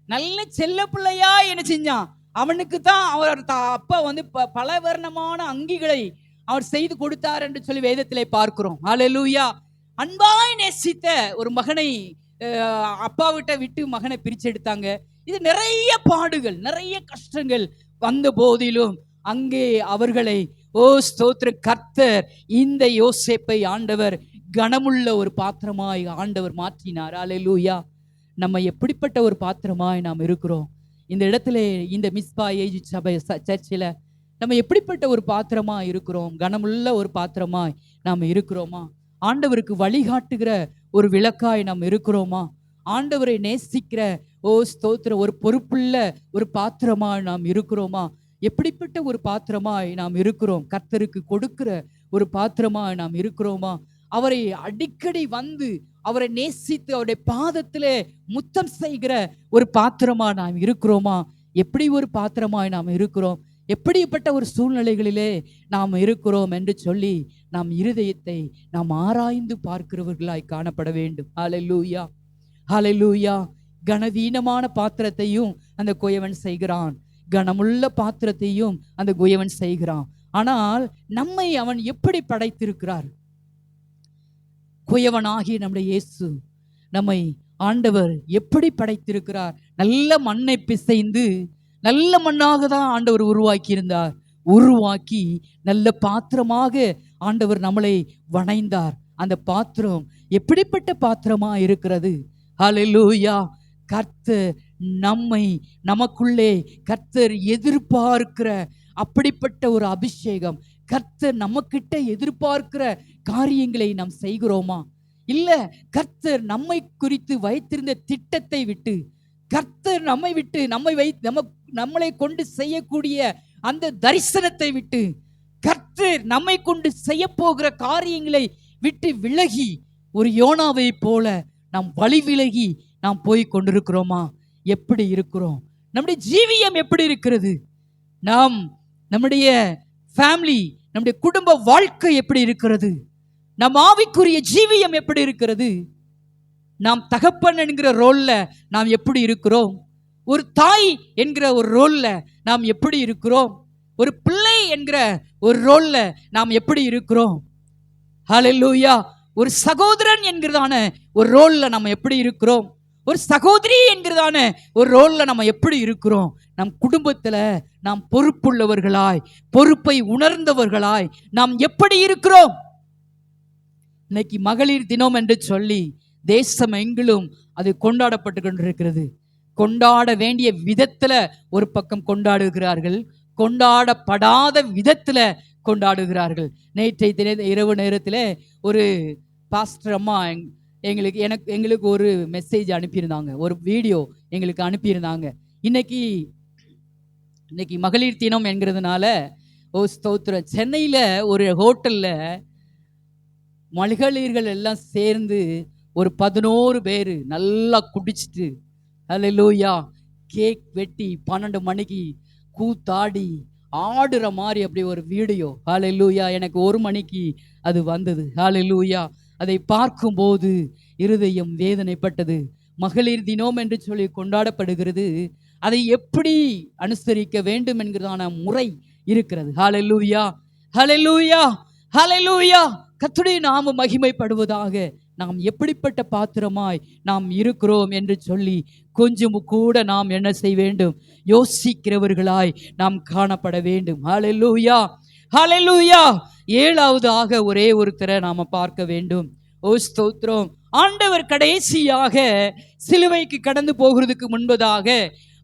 நல்ல செல்ல பிள்ளையா என்ன செஞ்சான்? அவனுக்கு தான் அவர் அப்பா பல வர்ணமான அங்கிகளை அவர் செய்து கொடுத்தார் என்று சொல்லி வேதத்திலே பார்க்கிறோம். ஹல்லேலூயா. அன்பாய் நேசித்த ஒரு மகனை அப்பா விட்டு மகனை பிரிச்சு எடுத்தாங்க. இது நிறைய பாடுகள், நிறைய கஷ்டங்கள் வந்த போதிலும் அங்கே அவர்களை ஸ்தோத்திர கர்த்தர் இந்த யோசேப்பை ஆண்டவர் கனமுள்ள ஒரு பாத்திரமாய் ஆண்டவர் மாற்றினார். ஹல்லேலூயா. நம்ம எப்படிப்பட்ட ஒரு பாத்திரமாய் நாம் இருக்கிறோம்? இந்த இடத்துல இந்த மிஸ்பா ஏஜ் சபை சர்ச்சில் நம்ம எப்படிப்பட்ட ஒரு பாத்திரமா இருக்கிறோம்? கனமுள்ள ஒரு பாத்திரமாய் நாம் இருக்கிறோமா? ஆண்டவருக்கு வழிகாட்டுகிற ஒரு விளக்காய் நாம் இருக்கிறோமா? ஆண்டவரை நேசிக்கிற ஸ்தோத்திர ஒரு பொறுப்புள்ள ஒரு பாத்திரமாய் நாம் இருக்கிறோமா? எப்படிப்பட்ட ஒரு பாத்திரமாய் நாம் இருக்கிறோம்? கர்த்தருக்கு கொடுக்கிற ஒரு பாத்திரமாய் நாம் இருக்கிறோமா? அவரை அடிக்கடி அவரை நேசித்து அவருடைய பாதத்திலே முத்தம் செய்கிற ஒரு பாத்திரமா நாம் இருக்கிறோமா? எப்படி ஒரு பாத்திரமாய் நாம் இருக்கிறோம்? எப்படிப்பட்ட ஒரு சூழ்நிலைகளிலே நாம் இருக்கிறோம் என்று சொல்லி நாம் இருதயத்தை நாம் ஆராய்ந்து பார்க்கிறவர்களாய் காணப்பட வேண்டும். ஹல்லேலூயா, ஹல்லேலூயா. கனவீனமான பாத்திரத்தையும் அந்த குயவன் செய்கிறான், கனமுள்ள பாத்திரத்தையும் அந்த குயவன் செய்கிறான். ஆனால் நம்மை அவன் எப்படி படைத்திருக்கிறார்? குயவனாகிய நம்முடைய இயேசு நம்மை ஆண்டவர் எப்படி படைத்திருக்கிறார்? நல்ல மண்ணை பிசைந்து நல்ல மண்ணாக தான் ஆண்டவர் உருவாக்கி இருந்தார். உருவாக்கி நல்ல பாத்திரமாக ஆண்டவர் நம்மளை வணைந்தார். அந்த பாத்திரம் எப்படிப்பட்ட பாத்திரமா இருக்கிறது? ஹல்லேலூயா. கர்த்தர் நமக்குள்ளே கர்த்தர் எதிர்பார்க்கிற அப்படிப்பட்ட ஒரு அபிஷேகம், கர்த்தர் நம்ம கிட்ட எதிர்பார்க்கிற காரியங்களை நாம் செய்கிறோமா? இல்ல கர்த்தர் நம்மை குறித்து வைத்திருந்த திட்டத்தை விட்டு, கர்த்தர் நம்மை விட்டு நம்மளை கொண்டு செய்யக்கூடிய அந்த தரிசனத்தை விட்டு, கர்த்தர் நம்மை கொண்டு செய்ய போகிற காரியங்களை விட்டு விலகி ஒரு யோனாவை போல நாம் வழி விலகி நாம் போய் கொண்டிருக்கிறோமா? எப்படி இருக்கிறோம்? நம்முடைய ஜீவியம் எப்படி இருக்கிறது? நம்முடைய ஃபேமிலி, நம்முடைய குடும்ப வாழ்க்கை எப்படி இருக்கிறது? நம் ஆவிக்குரிய ஜீவியம் எப்படி இருக்கிறது? நாம் தகப்பன் என்கிற ரோல்ல நாம் எப்படி இருக்கிறோம்? ஒரு தாய் என்கிற ஒரு ரோல்ல நாம் எப்படி இருக்கிறோம்? ஒரு பிள்ளை என்கிற ஒரு ரோல்ல நாம் எப்படி இருக்கிறோம்? ஹல்லேலூயா. ஒரு சகோதரன் என்கிறதான ஒரு ரோல்ல நம்ம எப்படி இருக்கிறோம்? ஒரு சகோதரி என்கிறதான ஒரு ரோல்ல நம்ம எப்படி இருக்கிறோம்? நம் குடும்பத்துல நாம் பொறுப்புள்ளவர்களாய், பொறுப்பை உணர்ந்தவர்களாய் நாம் எப்படி இருக்கிறோம்? இன்னைக்கு மகளிர் தினம் என்று சொல்லி தேசம் எங்கிலும் அது கொண்டாடப்பட்டு கொண்டிருக்கிறது. கொண்டாட வேண்டிய விதத்துல ஒரு பக்கம் கொண்டாடுகிறார்கள், கொண்டாடப்படாத விதத்துல கொண்டாடுகிறார்கள். நேற்றைய இரவு நேரத்தில் ஒரு பாஸ்டர் அம்மா எங்களுக்கு ஒரு மெசேஜ் அனுப்பியிருந்தாங்க, ஒரு வீடியோ எங்களுக்கு அனுப்பியிருந்தாங்க. இன்னைக்கு மகளிர் தினம் என்கிறதுனால ஸ்தோத்திரம், சென்னையில் ஒரு ஹோட்டலில் மகளிர்கள் எல்லாம் சேர்ந்து ஒரு 11 பேர் நல்லா குடிச்சிட்டு, ஹல்லேலூயா, கேக் வெட்டி 12 மணிக்கு கூத்தாடி ஆடுற மாதிரி அப்படி ஒரு வீடியோ, ஹல்லேலூயா, எனக்கு 1 மணிக்கு அது வந்தது. ஹல்லேலூயா, அதை பார்க்கும்போது இருதயம் வேதனைப்பட்டது. மகளிர் தினம் என்று சொல்லி கொண்டாடப்படுகிறது, அதை எப்படி அனுசரிக்க வேண்டும் என்கிறதான முறை இருக்கிறது. ஹல்லேலூயா, ஹல்லேலூயா, ஹல்லேலூயா. கர்த்தருடைய நாமம் மகிமைப்படுவதாக. நாம் எப்படிப்பட்ட பாத்திரமாய் நாம் இருக்கிறோம் என்று சொல்லி கொஞ்சம் கூட நாம் என்ன செய்ய வேண்டும்? யோசிக்கிறவர்களாய் நாம் காணப்பட வேண்டும். ஹல்லேலூயா, ஹல்லேலூயா. 7வதாக ஒரே ஒருத்தரை நாம பார்க்க வேண்டும். ஓ ஸ்தோத்திரம். ஆண்டவர் கடைசியாக சிலுவைக்கு கடந்து போகிறதுக்கு முன்பதாக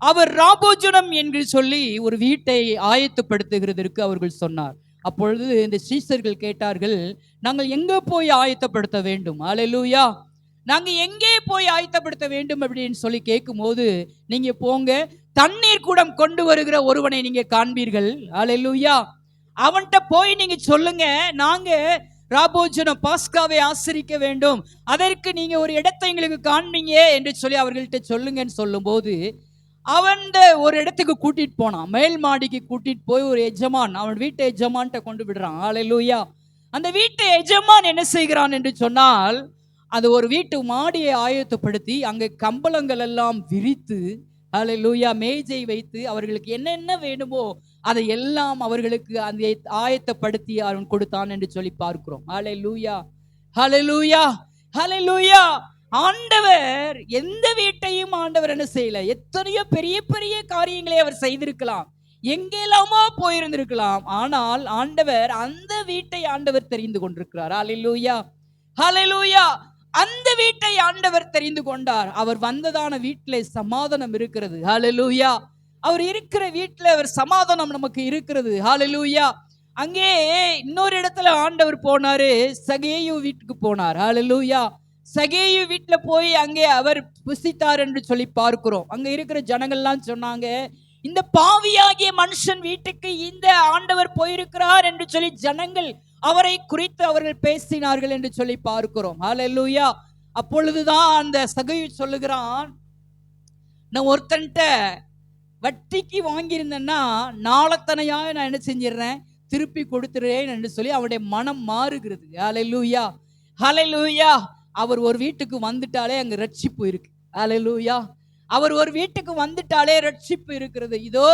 அவர் ராபோஜனம் என்று சொல்லி ஒரு வீட்டை ஆயத்தப்படுத்துகிறதற்கு அவர்கள் சொன்னார். அப்பொழுது இந்த சீஷர்கள் கேட்டார்கள், நாங்கள் எங்கே போய் ஆயத்தப்படுத்த வேண்டும்? ஹல்லேலூயா, நாங்கள் எங்கே போய் ஆயத்தப்படுத்த வேண்டும் அப்படின்னு சொல்லி கேட்கும்போது, நீங்க போங்க, தண்ணீர் குடம் கொண்டு வருகிற ஒருவனை நீங்க காண்பீர்கள். ஹல்லேலூயா, அவன்கிட்ட போய் நீங்க சொல்லுங்க, நாங்க ராபோஜனம் பாஸ்காவை ஆசரிக்க வேண்டும், அதற்கு நீங்க ஒரு இடத்தை எங்களுக்கு காண்பீங்க என்று சொல்லி அவர்கள்ட்ட சொல்லுங்கன்னு சொல்லும்போது, அவன் ஒரு இடத்துக்கு கூட்டிட்டு போனான், மேல் மாடிக்கு கூட்டிட்டு போய் ஒரு எஜமான், அவன் வீட்டு எஜமான்ட்ட கொண்டு விடுறான். ஹல்லேலூயா. அந்த வீட்டு எஜமான் என்ன செய்கிறான் என்று சொன்னால், அது ஒரு வீட்டு மாடியை ஆயத்தப்படுத்தி அங்கே கம்பளங்கள் எல்லாம் விரித்து, ஹல்லேலூயா, மேஜை வைத்து அவர்களுக்கு என்னென்ன வேணுமோ அதை எல்லாம் அவர்களுக்கு அந்த ஆயத்தப்படுத்தி அவன் கொடுத்தான் என்று சொல்லி பார்க்கிறோம். ஹல்லேலூயா, ஹல்லேலூயா, ஹல்லேலூயா. ஆண்டவர் எந்த வீட்டையும் ஆண்டவர் என்ன செய்யல, எத்தனையோ பெரிய பெரிய காரியங்களை அவர் செய்திருக்கலாம், எங்கெல்லாமோ போயிருந்திருக்கலாம், ஆனால் ஆண்டவர் அந்த வீட்டை ஆண்டவர் தெரிந்து கொண்டிருக்கிறார். ஹல்லேலூயா, ஹல்லேலூயா. அந்த வீட்டை ஆண்டவர் தெரிந்து கொண்டார். அவர் வந்ததான வீட்டிலே சமாதானம் இருக்கிறது. ஹல்லேலூயா. அவர் இருக்கிற வீட்டில் அவர் சமாதானம் நமக்கு இருக்கிறது. ஹல்லேலூயா. அங்கே இன்னொரு இடத்துல ஆண்டவர் போனாரு, சகேயு வீட்டுக்கு போனார். ஹல்லேலூயா. சகேயு வீட்டுல போய் அங்கே அவர் புசித்தார் என்று சொல்லி பார்க்கிறோம். அங்க இருக்கிற ஜனங்கள்லாம் சொன்னாங்க, இந்த பாவியாகிய மனுஷன் வீட்டுக்கு இந்த ஆண்டவர் போயிருக்கிறார் என்று சொல்லி ஜனங்கள் அவரை குறித்து அவர்கள் பேசினார்கள் என்று சொல்லி பார்க்கிறோம். ஹல்லேலூயா. அப்பொழுதுதான் அந்த சகேயு சொல்லுகிறான், நான் ஒருத்தன்ட்ட வட்டிக்கு வாங்கியிருந்தேன்னா நாளத்தனையாக நான் என்ன செஞ்சிடறேன், திருப்பி கொடுத்துறேன் என்று சொல்லி அவனுடைய மனம் மாறுகிறது. ஹல்லேலூயா, ஹல்லேலூயா. அவர் ஒரு வீட்டுக்கு வந்துட்டாலே அங்க ரட்சிப்பு இருக்கு. ஹல்லேலூயா. அவர் ஒரு வீட்டுக்கு வந்துட்டாலே ரட்சிப்பு இருக்கிறது. இதோ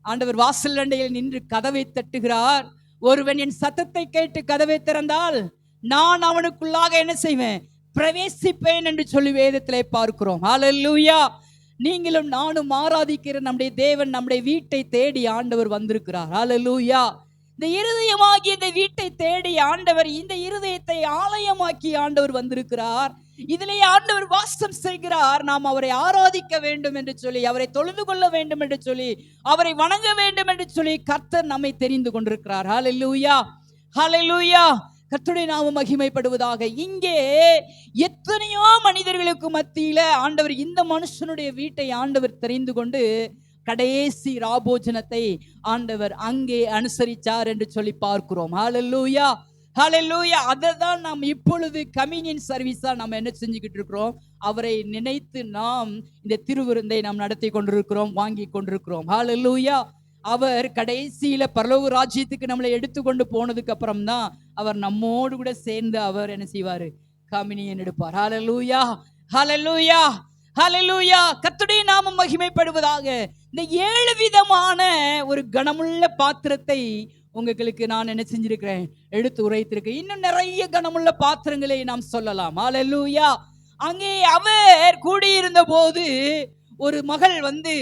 ஆண்டவர் வாசல் அண்டையில் நின்று கதவை தட்டுகிறார். ஒருவன் என் சத்தத்தை கேட்டு கதவை திறந்தால் நான் அவனுக்குள்ளாக என்ன செய்வேன், பிரவேசிப்பேன் என்று சொல்லி வேதத்திலே பார்க்கிறோம். ஹல்லேலூயா. நீங்களும் நானும் ஆராதிக்கிற நம்முடைய தேவன் நம்முடைய வீட்டை தேடி ஆண்டவர் வந்திருக்கிறார். ஹல்லேலூயா. இந்த இருதயமாகி இந்த வீட்டை தேடி ஆண்டவர் இந்த இருதயத்தை ஆலயமாக்கி ஆண்டவர் வந்திருக்கிறார். இதிலே ஆண்டவர் வாசம் செய்கிறார். நாம் அவரை ஆராதிக்க வேண்டும் என்று சொல்லி, அவரை தொழுது கொள்ள வேண்டும் என்று சொல்லி, அவரை வணங்க வேண்டும் என்று சொல்லி கர்த்தர் நம்மை தெரிந்து கொண்டிருக்கிறார். ஹல்லேலூயா, ஹல்லேலூயா. கர்த்தருடைய நாமம் மகிமைப்படுவதாக. இங்கே எத்தனையோ மனிதர்களுக்கு மத்தியில ஆண்டவர் இந்த மனுஷனுடைய வீட்டை ஆண்டவர் தெரிந்து கொண்டு கடைசி ராபோஜனத்தை ஆண்டவர் அங்கே அனுசரிச்சார் என்று சொல்லி பார்க்கிறோம். ஹல்லேலூயா, ஹல்லேலூயா. அததான் நாம் இப்பொழுது கம்யூனியன் சர்வீஸா நாம் என்ன செஞ்சுக்கிட்டு இருக்கிறோம்? அவரை நினைத்து நாம் இந்த திருவிருந்தை நாம் நடத்தி கொண்டிருக்கிறோம், வாங்கி கொண்டிருக்கிறோம். ஹல்லேலூயா. அவர் கடைசியில பரலோக ராஜ்யத்துக்கு நம்மளை எடுத்துக்கொண்டு போனதுக்கு அப்புறம் தான் அவர் நம்மோடு கூட சேர்ந்து அவர் என்ன செய்வாரு? கம்யூனியன் எடுப்பார். ஹல்லேலூயா, ஹல்லேலூயா, ஹல்லேலூயா. கர்த்தருடைய நாமம் மகிமைப்படுவதாக. இந்த 7 விதமான ஒரு கனமுள்ள பாத்திரத்தை உங்களுக்கு நான் என்ன செஞ்சிருக்கிறேன்? எடுத்து உரைத்திருக்கேன். இன்னும் நிறைய கனமுள்ள பாத்திரங்களை நாம் சொல்லலாம். ஹல்லேலூயா. அங்கே அவர் கூடியிருந்த போது ஒரு மகள் வந்து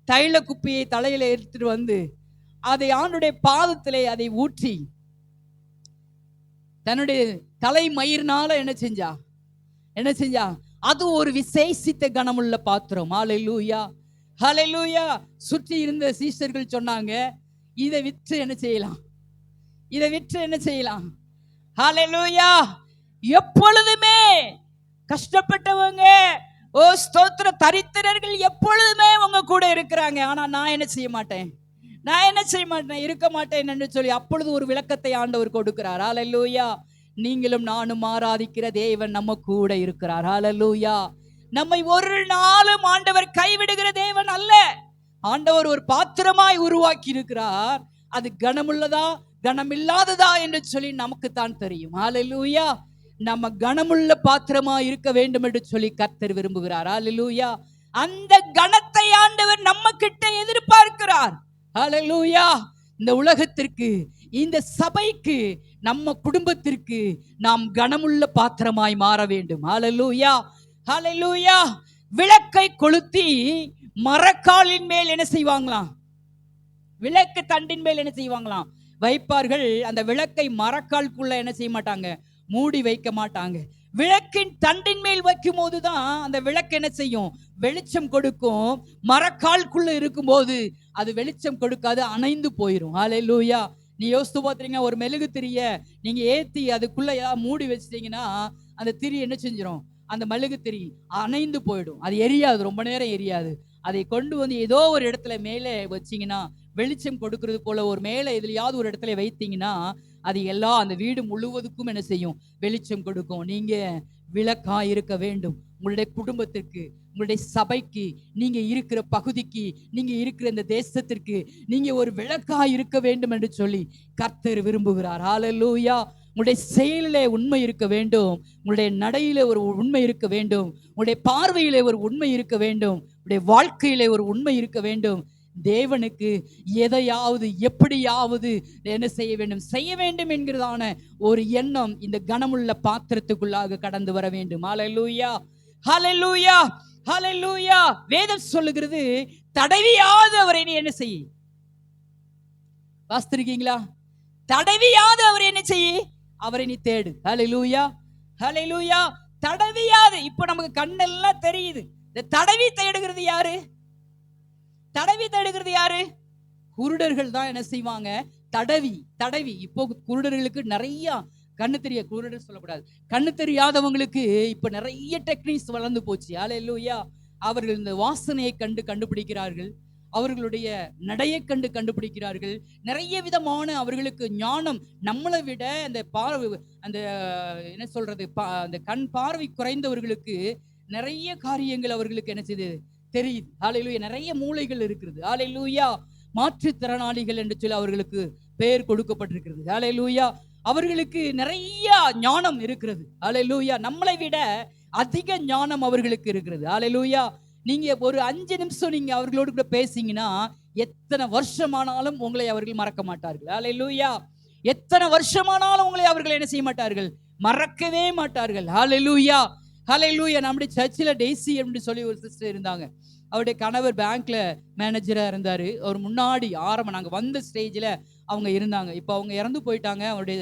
தைல குப்பியை தலையில எடுத்துட்டு வந்து அதை ஆண்டுடைய பாதத்திலே அதை ஊற்றி தன்னுடைய தலை மயிர்னால என்ன செஞ்சா? அது ஒரு விசேஷித்த கனமுள்ள பாத்திரம். ஹல்லேலூயா, ஹல்லேலூயா. சுற்றி இருந்த சீஷர்கள் சொன்னாங்க, இதை விற்று என்ன செய்யலாம்? ஹல்லேலூயா. எப்பொழுதுமே கஷ்டப்பட்டவங்க, ஓ ஸ்தோத்திர, தரித்திரர்கள் எப்பொழுதுமே உங்க கூட இருக்கிறாங்க. ஆனா நான் என்ன செய்ய மாட்டேன், இருக்க மாட்டேன் என்று சொல்லி அப்பொழுது ஒரு விளக்கத்தை ஆண்டவர் கொடுக்கிறார். ஹல்லேலூயா. நீங்களும் நானும் ஆராதிக்கிற தேவன் நம்ம கூட இருக்கிறார். ஹல்லேலூயா. நம்மை ஒரு நாளும் ஆண்டவர் கைவிடுகிற தேவன் அல்ல. ஆண்டவர் ஒரு பாத்திரமாய் உருவாக்கி இருக்கிறார். அது கனமுள்ளதா கனமில்லாததா என்று சொல்லி நமக்கு தான் தெரியும். ஹல்லேலூயா. நம்ம கனமுள்ள பாத்திரமா இருக்க வேண்டும் என்று சொல்லி கர்த்தர் விரும்புகிறார். ஹல்லேலூயா. அந்த கனத்தை ஆண்டவர் நம்ம கிட்ட எதிர்பார்க்கிறார். ஹல்லேலூயா. இந்த உலகத்திற்கு, இந்த சபைக்கு, நம்ம குடும்பத்திற்கு நாம் கனமுள்ள பாத்திரமாய் மாற வேண்டும். ஹல்லேலூயா, ஹல்லேலூயா. விளக்கை கொளுத்தி மரக்காலின் மேல் என்ன செய்வாங்களாம்? விளக்கு தண்டின் மேல் என்ன செய்வாங்களாம்? வைப்பார்கள். அந்த விளக்கை மரக்கால்குள்ள என்ன செய்ய மாட்டாங்க? மூடி வைக்க மாட்டாங்க. விளக்கின் தண்டின் மேல் வைக்கும் போதுதான் அந்த விளக்கு என்ன செய்யும்? வெளிச்சம் கொடுக்கும். மரக்கால்குள்ள இருக்கும் போது அது வெளிச்சம் கொடுக்காது, அணைந்து போயிடும். ஹல்லேலூயா. நீ யோசித்து பார்த்தீங்க, ஒரு மெழுகு திரிய நீங்க ஏத்தி அதுக்குள்ள மூடி வச்சிட்டீங்கன்னா அந்த திரி என்ன செஞ்சிடும்? அந்த மெழுகு திரி அணைந்து போயிடும். அது எரியாது, ரொம்ப நேரம் எரியாது. அதை கொண்டு வந்து ஏதோ ஒரு இடத்துல மேலே வச்சிங்கன்னா, வெளிச்சம் கொடுக்கறது போல ஒரு மேலே எதுலையாவது ஒரு இடத்துல வைத்தீங்கன்னா அது எல்லாம் அந்த வீடு முழுவதுக்கும் என்ன செய்யும்? வெளிச்சம் கொடுக்கும். நீங்க விளக்கா இருக்க வேண்டும். உங்களுடைய குடும்பத்திற்கு, உங்களுடைய சபைக்கு, நீங்க இருக்கிற பகுதிக்கு, நீங்க இருக்கிற இந்த தேசத்திற்கு நீங்க ஒரு விளக்கா இருக்க வேண்டும் என்று சொல்லி கர்த்தர் விரும்புகிறார். ஹல்லேலூயா. உங்களுடைய செயலிலே உண்மை இருக்க வேண்டும். உங்களுடைய நடையிலே ஒரு உண்மை இருக்க வேண்டும். உங்களுடைய பார்வையிலே ஒரு உண்மை இருக்க வேண்டும். உங்களுடைய வாழ்க்கையிலே ஒரு உண்மை இருக்க வேண்டும். தேவனுக்கு எதையாவது எப்படியாவது என்ன செய்ய வேண்டும் என்கிறதான ஒரு எண்ணம் இந்த கனமுள்ள பாத்திரத்துக்குள்ளாக கடந்து வர வேண்டும். ஹல்லேலூயா, ஹல்லேலூயா, ஹல்லேலூயா. வேதம் சொல்லுகிறது, தடவியாவது அவரை நீ என்ன செய். வாசித்திருக்கீங்களா? தடவியாவது அவரை என்ன செய், அவரை நீ தேடு. ஹல்லேலூயா, ஹல்லேலூயா. தடவியாது. இப்ப நமக்கு கண்ணெல்லாம் தெரியுது. இந்த தடவி தேடுகிறது யாரு? குருடர்கள் தான் என்ன செய்வாங்க? தடவி. இப்போ குருடர்களுக்கு நிறைய கண்ணு தெரிய, குருடர் சொல்லக்கூடாது, கண்ணு தெரியாதவங்களுக்கு இப்ப நிறைய டெக்னிக்ஸ் வளர்ந்து போச்சு. ஹல்லேலூயா. அவர்கள் இந்த வாசனையை கண்டுபிடிக்கிறார்கள். அவர்களுடைய நடையை கண்டுபிடிக்கிறார்கள். நிறைய விதமான அவர்களுக்கு ஞானம். நம்மளை விட அந்த அந்த என்ன சொல்றது, அந்த கண் பார்வை குறைந்தவர்களுக்கு நிறைய காரியங்கள் அவர்களுக்கு என்ன செய்யுது? தெரியுது. ஹல்லேலூயா. நிறைய மூளைகள் இருக்கிறது. ஹல்லேலூயா. மாற்றுத்திறனாளிகள் என்று சொல்லி அவர்களுக்கு பெயர் கொடுக்கப்பட்டிருக்கிறது. ஹல்லேலூயா. அவர்களுக்கு நிறைய ஞானம் இருக்கிறது. ஹல்லேலூயா. நம்மளை விட அதிக ஞானம் அவர்களுக்கு இருக்கிறது. ஹல்லேலூயா. நீங்க ஒரு 5 நிமிஷம் நீங்க அவர்களோடு கூட பேசிங்கன்னா எத்தனை வருஷமானாலும் உங்களை அவர்கள் மறக்க மாட்டார்கள். ஹல்லேலூயா. எத்தனை வருஷமானாலும் உங்களை அவர்கள் என்ன செய்ய மாட்டார்கள்? மறக்கவே மாட்டார்கள். ஹல்லேலூயா, ஹல்லேலூயா. நம்முடைய சர்ச்சில் டெய்ஸி அப்படின்னு சொல்லி ஒரு சிஸ்டர் இருந்தாங்க. அவருடைய கணவர் பேங்க்ல மேனேஜரா இருந்தாரு. அவர் முன்னாடி நாங்க வந்த ஸ்டேஜ்ல அவங்க இருந்தாங்க. இப்போ அவங்க இறந்து போயிட்டாங்க. அவருடைய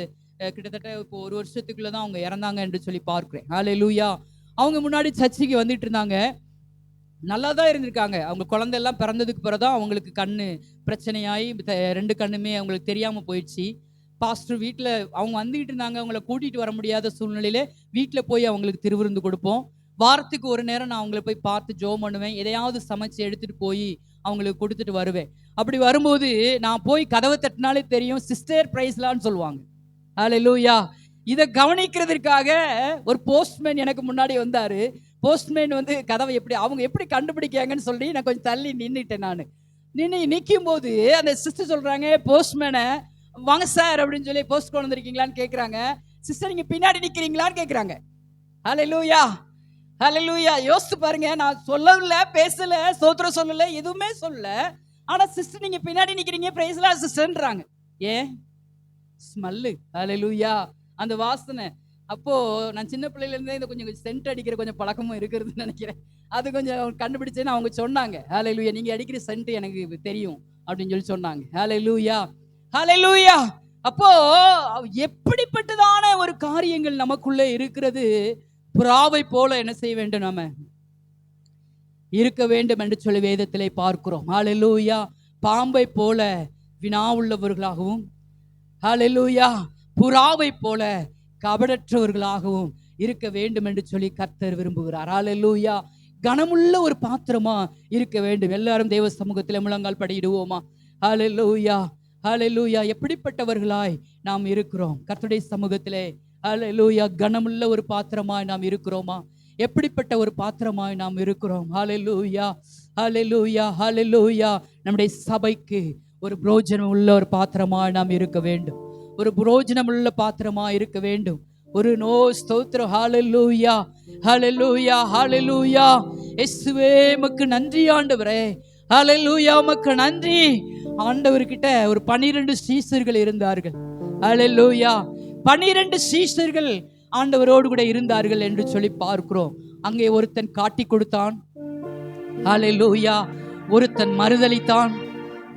கிட்டத்தட்ட இப்போ 1 வருஷத்துக்குள்ள தான் அவங்க இறந்தாங்க என்று சொல்லி பார்க்கிறேன். ஹல்லேலூயா. அவங்க முன்னாடி சர்ச்சுக்கு வந்துட்டு இருந்தாங்க. நல்லா தான் இருந்திருக்காங்க. அவங்க குழந்தை எல்லாம் பிறந்ததுக்கு பிறகு தான் அவங்களுக்கு கண்ணு பிரச்சனையாகி 2 கண்ணுமே அவங்களுக்கு தெரியாமல் போயிடுச்சு. பாஸ்டர் வீட்டில் அவங்க வந்துகிட்டு இருந்தாங்க. அவங்கள கூட்டிகிட்டு வர முடியாத சூழ்நிலையில வீட்டில் போய் அவங்களுக்கு திருவிருந்து கொடுப்போம். வாரத்துக்கு ஒரு நேரம் நான் அவங்கள போய் பார்த்து ஜெபம் பண்ணுவேன். எதையாவது சமைச்சு எடுத்துகிட்டு போய் அவங்களுக்கு கொடுத்துட்டு வருவேன். அப்படி வரும்போது நான் போய் கதவை தட்டினாலே தெரியும், சிஸ்டர் பிரைஸ்லான்னு சொல்லுவாங்க. ஹல்லேலூயா. இதை கவனிக்கிறதுக்காக ஒரு போஸ்ட்மேன் எனக்கு முன்னாடி வந்தார். போஸ்ட்மேன் வந்து கதவை அவங்க எப்படி கண்டுபிடிக்காங்கன்னு சொல்லி நான் கொஞ்சம் தள்ளி நின்றுட்டேன். நான் நிற்கும் போது அந்த சிஸ்டர் சொல்கிறாங்க, போஸ்ட்மேனை வாங்க சார் அப்படின்னு சொல்லி போஸ்ட் கொண்டு வந்திருக்கீங்களான்னு கேட்குறாங்க. சிஸ்டர் நீங்கள் பின்னாடி நிற்கிறீங்களான்னு கேட்குறாங்க. ஹல்லேலூயா, ஹல்லேலூயா. யோசித்து பாருங்க, நான் சொல்லல, பேசல, ஸ்தோத்திரம் சொல்லல, எதுவுமே சொல்லல. ஆனால் சிஸ்டர் நீங்கள் பின்னாடி நிற்கிறீங்க, பிரைஸ் லார்ட் சிஸ்டர்ன்றாங்க. ஏன்? ஸ்மெல்லு. ஹல்லேலூயா. அந்த வாசனை. அப்போ நான் சின்ன பிள்ளையில இருந்தே இந்த கொஞ்சம் சென்ட் அடிக்கிற கொஞ்சம் பழக்கமும் இருக்கிறதுன்னு நினைக்கிறேன். அது கொஞ்சம் கண்டுபிடிச்சேன்னு அவங்க சொன்னாங்க. ஹல்லேலூயா, நீங்க அடிக்கிற சென்ட் எனக்கு தெரியும் அப்படின்னு சொல்லி சொன்னாங்க. ஹல்லேலூயா, ஹல்லேலூயா. அப்போ எப்படிப்பட்டதான ஒரு காரியங்கள் நமக்குள்ளே இருக்கிறது. புறாவை போல என்ன செய்ய வேண்டும், நாம இருக்க வேண்டும் என்று சொல்லி வேதத்திலே பார்க்கிறோம். ஹல்லேலூயா. பாம்பை போல வினா உள்ளவர்களாகவும், ஹல்லேலூயா, புறாவை போல கபடற்றவர்களாகவும் இருக்க வேண்டும் என்று சொல்லி கர்த்தர் விரும்புகிறார். ஹல்லேலூயா. கனமுள்ள ஒரு பாத்திரமா இருக்க வேண்டும். எல்லாரும் தேவ சமூகத்தில் முழங்கால் படியிடுவோமா? ஹல்லேலூயா, ஹல்லேலூயா. எப்படிப்பட்டவர்களாய் நாம் இருக்கிறோம் கர்த்தருடைய சமூகத்திலே? ஹல்லேலூயா. கனமுள்ள ஒரு பாத்திரமாய் நாம் இருக்கிறோமா? எப்படிப்பட்ட ஒரு பாத்திரமாய் நாம் இருக்கிறோம்? ஹல்லேலூயா, ஹல்லேலூயா, ஹல்லேலூயா. நம்முடைய சபைக்கு ஒரு புரோஜனம் உள்ள ஒரு பாத்திரமாய் நாம் இருக்க வேண்டும். ஒரு புரோஜனம் உள்ள பாத்திரமா இருக்க வேண்டும். ஒரு ஸ்தோத்திரம். ஹல்லேலூயா, ஹல்லேலூயா, ஹல்லேலூயா. இயேசுவே உமக்கு நன்றி ஆண்டவரே. ஹல்லேலூயா, உமக்கு நன்றி. ஆண்டவர்கிட்ட ஒரு 12 சீஷர்கள் இருந்தார்கள். ஹல்லேலூயா. 12 சீஷர்கள் ஆண்டவரோடு கூட இருந்தார்கள் என்று சொல்லி பார்க்கிறோம். அங்கே ஒருத்தன் காட்டி கொடுத்தான். ஹல்லேலூயா. ஒருத்தன் மறுதலித்தான்.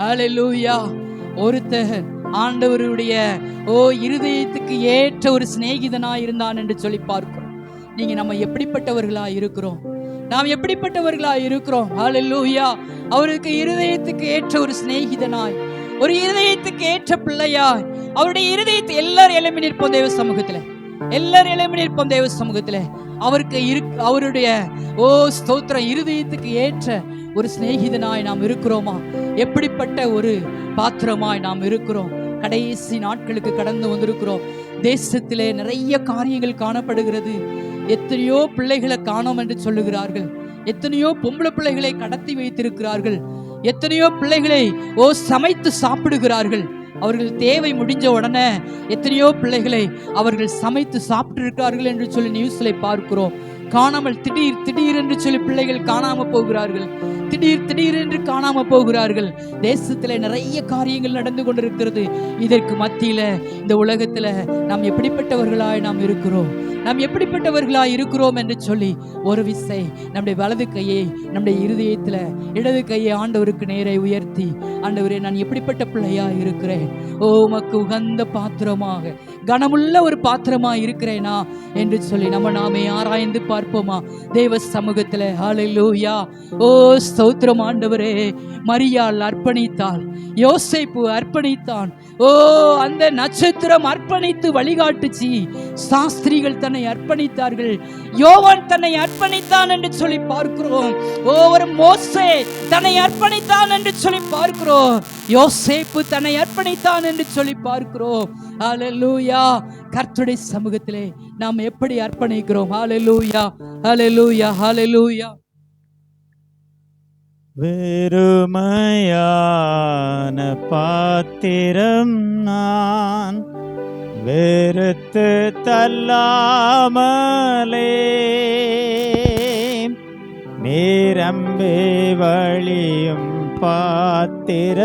ஹல்லேலூயா. ஒருத்தன் ஆண்டவருடைய இருதயத்துக்கு ஏற்ற ஒரு சிநேகிதனாய் இருந்தான் என்று சொல்லி பார்க்கிறோம். நீங்க நம்ம எப்படிப்பட்டவர்களாய் இருக்கிறோம்? நாம் எப்படிப்பட்டவர்களாய் இருக்கிறோம்? ஹல்லேலூயா. அவருக்கு இருதயத்துக்கு ஏற்ற ஒரு சிநேகிதனாய், ஒரு இருதயத்துக்கு ஏற்ற பிள்ளையாய், அவருடைய இருதயத்தை எல்லாரும் எழும்பி நிற்போம் தேவ சமூகத்துல. எல்லாரும் எழும்பி நிற்போம் தேவ சமூகத்துல. அவருக்கு அவருடைய ஸ்தோத்திரம், இருதயத்துக்கு ஏற்ற ஒரு சிநேகிதனாய் நாம் இருக்கிறோமா? எப்படிப்பட்ட ஒரு பாத்திரமாய் நாம் இருக்கிறோம்? கடைசி நாட்களுக்கு கடந்து வந்திருக்கிறோம். தேசத்திலே நிறைய காரியங்கள் காணப்படுகிறது. எத்தனையோ பிள்ளைகளை காணோம் என்று சொல்லுகிறார்கள். எத்தனையோ பொம்பளை பிள்ளைகளை கடத்தி வைத்திருக்கிறார்கள். எத்தனையோ பிள்ளைகளை சமைத்து சாப்பிடுகிறார்கள். அவர்கள் தேவை முடிஞ்ச உடனே எத்தனையோ பிள்ளைகளை அவர்கள் சமைத்து சாப்பிட்டு இருக்கிறார்கள் என்று சொல்லி நியூஸ்ல பார்க்கிறோம். காணாமல் திடீர் என்று சொல்லி பிள்ளைகள் காணாம போகிறார்கள். திடீர் என்று காணாம போகிறார்கள். தேசத்துல நிறைய காரியங்கள் நடந்து கொண்டிருக்கிறது. இதற்கு மத்தியில இந்த உலகத்துல நாம் எப்படிப்பட்டவர்களாய் நாம் இருக்கிறோம்? நாம் எப்படிப்பட்டவர்களாய் இருக்கிறோம் என்று சொல்லி ஒரு விசை நம்முடைய வலது கையை நம்முடைய இருதயத்துல இடது கையை ஆண்டவருக்கு நேரே உயர்த்தி, ஆண்டவரே நான் எப்படிப்பட்ட பிள்ளையா இருக்கிறேன்? உமக்கு உகந்த பாத்திரமாக, கனமுள்ள ஒரு பாத்திரமா இருக்கிறேனா என்று சொல்லி நாமே ஆராய்ந்து பார்ப்போமா தேவ சமூகத்துல? ஹல்லேலூயா. ஸ்தோத்திரம் ஆண்டவரே. மரியாள் அர்ப்பணித்தாள், யோசேப்பு அர்ப்பணித்தான். அந்த நட்சத்திரம் அர்ப்பணித்து வழிகாட்டுச்சு. சாஸ்திரிகள் தன்னை அர்ப்பணித்தார்கள். யோவான் தன்னை அர்ப்பணித்தான் என்று சொல்லி பார்க்கிறோம். ஒரு மோசே தன்னை அர்ப்பணித்தான் என்று சொல்லி பார்க்கிறோம். யோசேப்பு தன்னை அர்ப்பணித்தான் என்று சொல்லி பார்க்கிறோம். ஹல்லேலூயா. கர்த்தருடைய சமூகத்திலே நாம் எப்படி அர்ப்பணிக்கிறோம்? ஹல்லேலூயா, ஹல்லேலூயா, ஹல்லேலூயா. வெறுமையான பாத்திரம் நான், வெறுத்து தள்ளாமலே நிரம்பி வழியும் பாத்திரமாய்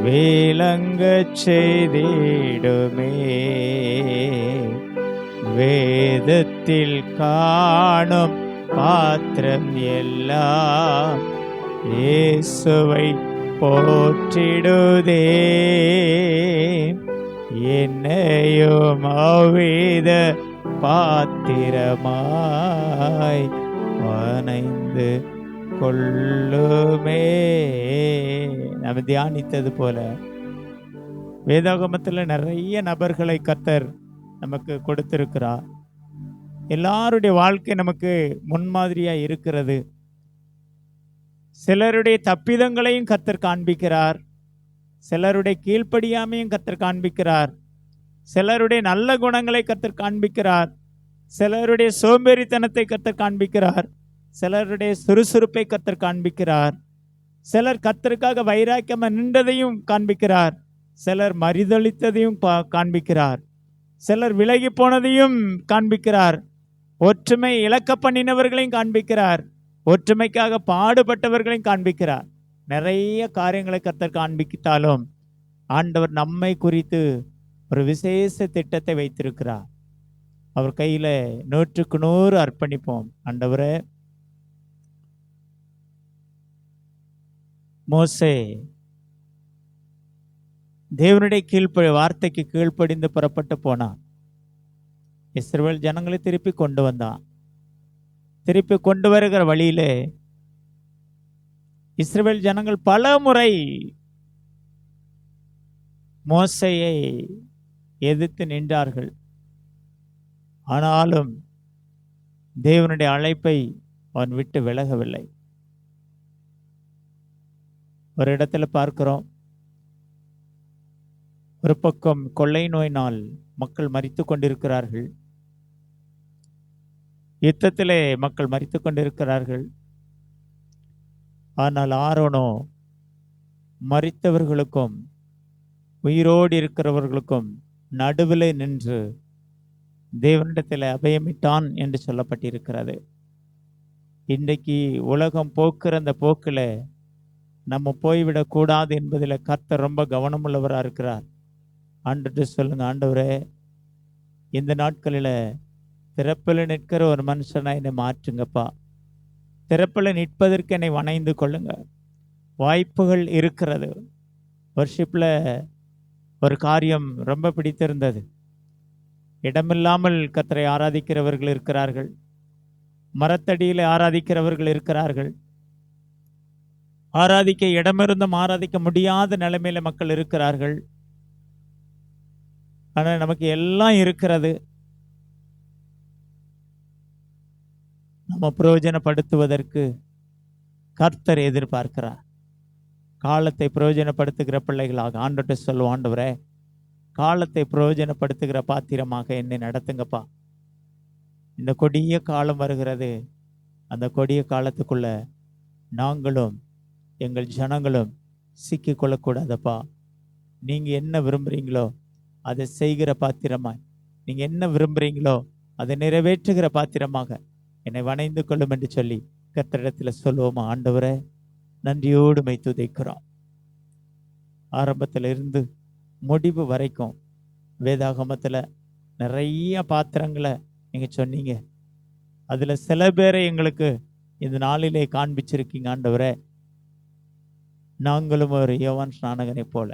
விளங்கச் செய்திடுமே. வேதத்தில் காணும் பாத்திரம் எல்லாம் இயேசுவை போற்றிடுதே. என்னையும் அவ்வித பாத்திரமாய் வனைந்து கொள்ளுமே. நம்ம தியானித்தது போல வேதாகமத்தில் நிறைய நபர்களை கர்த்தர் நமக்கு கொடுத்திருக்கிறார். எல்லாருடைய வாழ்க்கை நமக்கு முன்மாதிரியா இருக்கிறது. சிலருடைய தப்பிதங்களையும் கர்த்தர் காண்பிக்கிறார், சிலருடைய கீழ்ப்படியாமையும் கர்த்தர் காண்பிக்கிறார், சிலருடைய நல்ல குணங்களை கர்த்தர் காண்பிக்கிறார், சிலருடைய சோம்பேறித்தனத்தை கர்த்தர் காண்பிக்கிறார், சிலருடைய சுறுசுறுப்பை கர்த்தர் காண்பிக்கிறார், சிலர் கர்த்தருக்காக வைராக்கியமா நின்றதையும் காண்பிக்கிறார், சிலர் மறிதளித்ததையும் காண்பிக்கிறார், சிலர் விலகி போனதையும் காண்பிக்கிறார், ஒற்றுமை இழக்க பண்ணினவர்களையும் காண்பிக்கிறார், ஒற்றுமைக்காக பாடுபட்டவர்களையும் காண்பிக்கிறார். நிறைய காரியங்களை கர்த்தர் காண்பித்தாலும் ஆண்டவர் நம்மை குறித்து ஒரு விசேஷ திட்டத்தை வைத்திருக்கிறார். அவர் கையில 100க்கு 100 அர்ப்பணிப்போம். ஆண்டவரே, மோசே தேவனுடைய வார்த்தைக்கு கீழ்ப்படிந்து புறப்பட்டு போனான். இஸ்ரவேல் ஜனங்களை திருப்பி கொண்டு வந்தான். திருப்பி கொண்டு வருகிற வழியிலே இஸ்ரவேல் ஜனங்கள் பல முறை மோசேயை எதிர்த்து நின்றார்கள். ஆனாலும் தேவனுடைய அழைப்பை அவன் விட்டு விலகவில்லை. ஒரு இடத்துல பார்க்கிறோம், ஒரு பக்கம் கொள்ளை நோயினால் மக்கள் மரித்து கொண்டிருக்கிறார்கள், யுத்தத்திலே மக்கள் மரித்து கொண்டிருக்கிறார்கள். ஆனால் ஆரோனோ மரித்தவர்களுக்கும் உயிரோடு இருக்கிறவர்களுக்கும் நடுவில் நின்று தேவனிடத்தில் அபயமிட்டான் என்று சொல்லப்பட்டிருக்கிறது. இன்றைக்கு உலகம் போக்குற அந்த போக்கில் நம்ம போய்விடக்கூடாது என்பதில் கர்த்தர் ரொம்ப கவனமுள்ளவராக இருக்கிறார். ஆண்டுட்டு சொல்லுங்க, ஆண்டவரே, இந்த நாட்களில் திறப்பில் நிற்கிற ஒரு மனுஷனை என்னை மாற்றுங்கப்பா. திறப்பில் நிற்பதற்கு என்னை வணைந்து கொள்ளுங்க. வாய்ப்புகள் இருக்கிறது. வர்ஷிப்பில் ஒரு காரியம் ரொம்ப பிடித்திருந்தது. இடமில்லாமல் கர்த்தரை ஆராதிக்கிறவர்கள் இருக்கிறார்கள், மரத்தடியில் ஆராதிக்கிறவர்கள் இருக்கிறார்கள், ஆராதிக்க இடமிருந்தும் ஆராதிக்க முடியாத நிலைமையில மக்கள் இருக்கிறார்கள். ஆனால் நமக்கு எல்லாம் இருக்கிறது. நம்ம பிரயோஜனப்படுத்துவதற்கு கர்த்தர் எதிர்பார்க்கிறார். காலத்தை பிரயோஜனப்படுத்துகிற பிள்ளைகளாக ஆண்டவர்கிட்ட சொல்லுவோம், ஆண்டவரே, காலத்தை பிரயோஜனப்படுத்துகிற பாத்திரமாக என்னை நடத்துங்கப்பா. இந்த கொடிய காலம் வருகிறது. அந்த கொடிய காலத்துக்குள்ள நாங்களும் எங்கள் ஜனங்களும் சிக்கி கொள்ளக்கூடாதப்பா. நீங்க என்ன விரும்புறீங்களோ அதை செய்கிற பாத்திரமாய், நீங்க என்ன விரும்புறீங்களோ அதை நிறைவேற்றுகிற பாத்திரமாக என்னை வணைந்து கொள்ளும் என்று சொல்லி கர்த்தரிடத்தில் சொல்லுவோமா? ஆண்டவரே, நன்றியோடு மை துதிக்கிறோம். ஆரம்பத்தில் இருந்து முடிவு வரைக்கும் வேதாகமத்தில் நிறைய பாத்திரங்களை நீங்க சொன்னீங்க. அதுல சில பேரை எங்களுக்கு இந்த நாளிலே காண்பிச்சிருக்கீங்க. ஆண்டவரே, நாங்களும் ஒரு யோவான் ஸ்நானகனை போல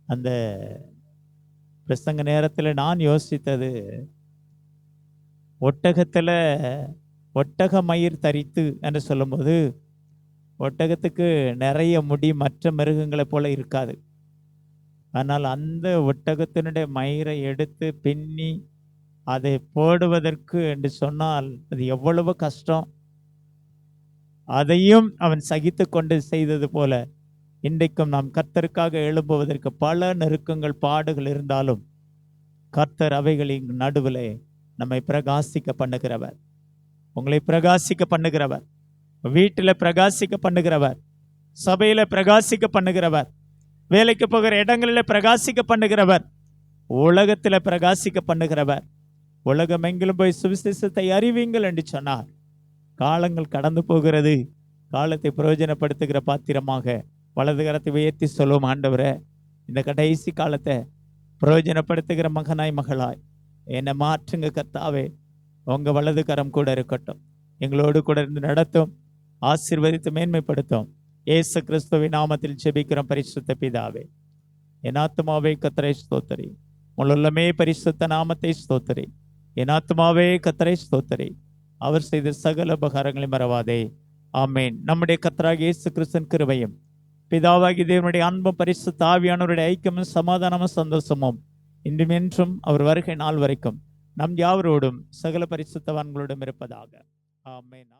அந்த பிரசங்க நேரத்தில் நான் யோசித்தது, ஒட்டகத்தில் ஒட்டக மயிர் தரித்து என்று சொல்லும்போது ஒட்டகத்துக்கு நிறைய முடி மற்ற மிருகங்களை போல இருக்காது. ஆனால் அந்த ஒட்டகத்தினுடைய மயிரை எடுத்து பின்னி அதை போடுவதற்கு என்று சொன்னால் அது எவ்வளவு கஷ்டம். அதையும் அவன் சகித்து கொண்டு செய்தது போல இன்றைக்கும் நாம் கர்த்தருக்காக எழும்புவதற்கு பல நெருக்கங்கள் பாடுகள் இருந்தாலும் கர்த்தர் அவைகளின் நடுவில் நம்மை பிரகாசிக்க பண்ணுகிறவர், உங்களை பிரகாசிக்க பண்ணுகிறவர், வீட்டில் பிரகாசிக்க பண்ணுகிறவர், சபையில பிரகாசிக்க பண்ணுகிறவர், வேலைக்கு போகிற இடங்களில் பிரகாசிக்க பண்ணுகிறவர், உலகத்தில் பிரகாசிக்க பண்ணுகிறவர். உலகம் எங்கிலும் போய் சுவிசேஷத்தை அறிவீங்கள் என்று சொன்னார். காலங்கள் கடந்து போகிறது. காலத்தை பிரயோஜனப்படுத்துகிற பாத்திரமாக வலது கரத்தை உயர்த்தி சொல்லுவோம், ஆண்டவரே, இந்த கடைசி காலத்தை பிரயோஜனப்படுத்துகிற மகனாய் மகளாய் என்னை மாற்றுங்க கர்த்தாவே. உங்க வலது கரம் கூட இருக்கட்டும், எங்களோடு கூட இருந்து நடத்தும், ஆசீர்வதித்து மேன்மைப்படுத்தும். இயேசு கிறிஸ்துவின் நாமத்தில் ஜெபிக்கிறோம் பரிசுத்த பிதாவே. என் ஆத்துமாவே கர்த்தரை ஸ்தோத்திரி, முழுள்ளமே பரிசுத்த நாமத்தை ஸ்தோத்திரி. என் ஆத்துமாவே கர்த்தரை ஸ்தோத்திரி, அவர் செய்த சகல உபகாரங்களை மறவாதே. ஆமென். நம்முடைய கர்த்தராகிய இயேசு கிறிஸ்துவின் கிருபையும் பிதாவாகிய தேவனுடைய அன்பும் பரிசுத்த ஆவியானவருடைய ஐக்கியமும் சமாதானமும் சந்தோஷமும் இன்றும் என்றும் அவர் வருகை நாள் வரைக்கும் நம் யாவரோடும் சகல பரிசுத்தவான்களோடும் இருப்பதாக. ஆமென்.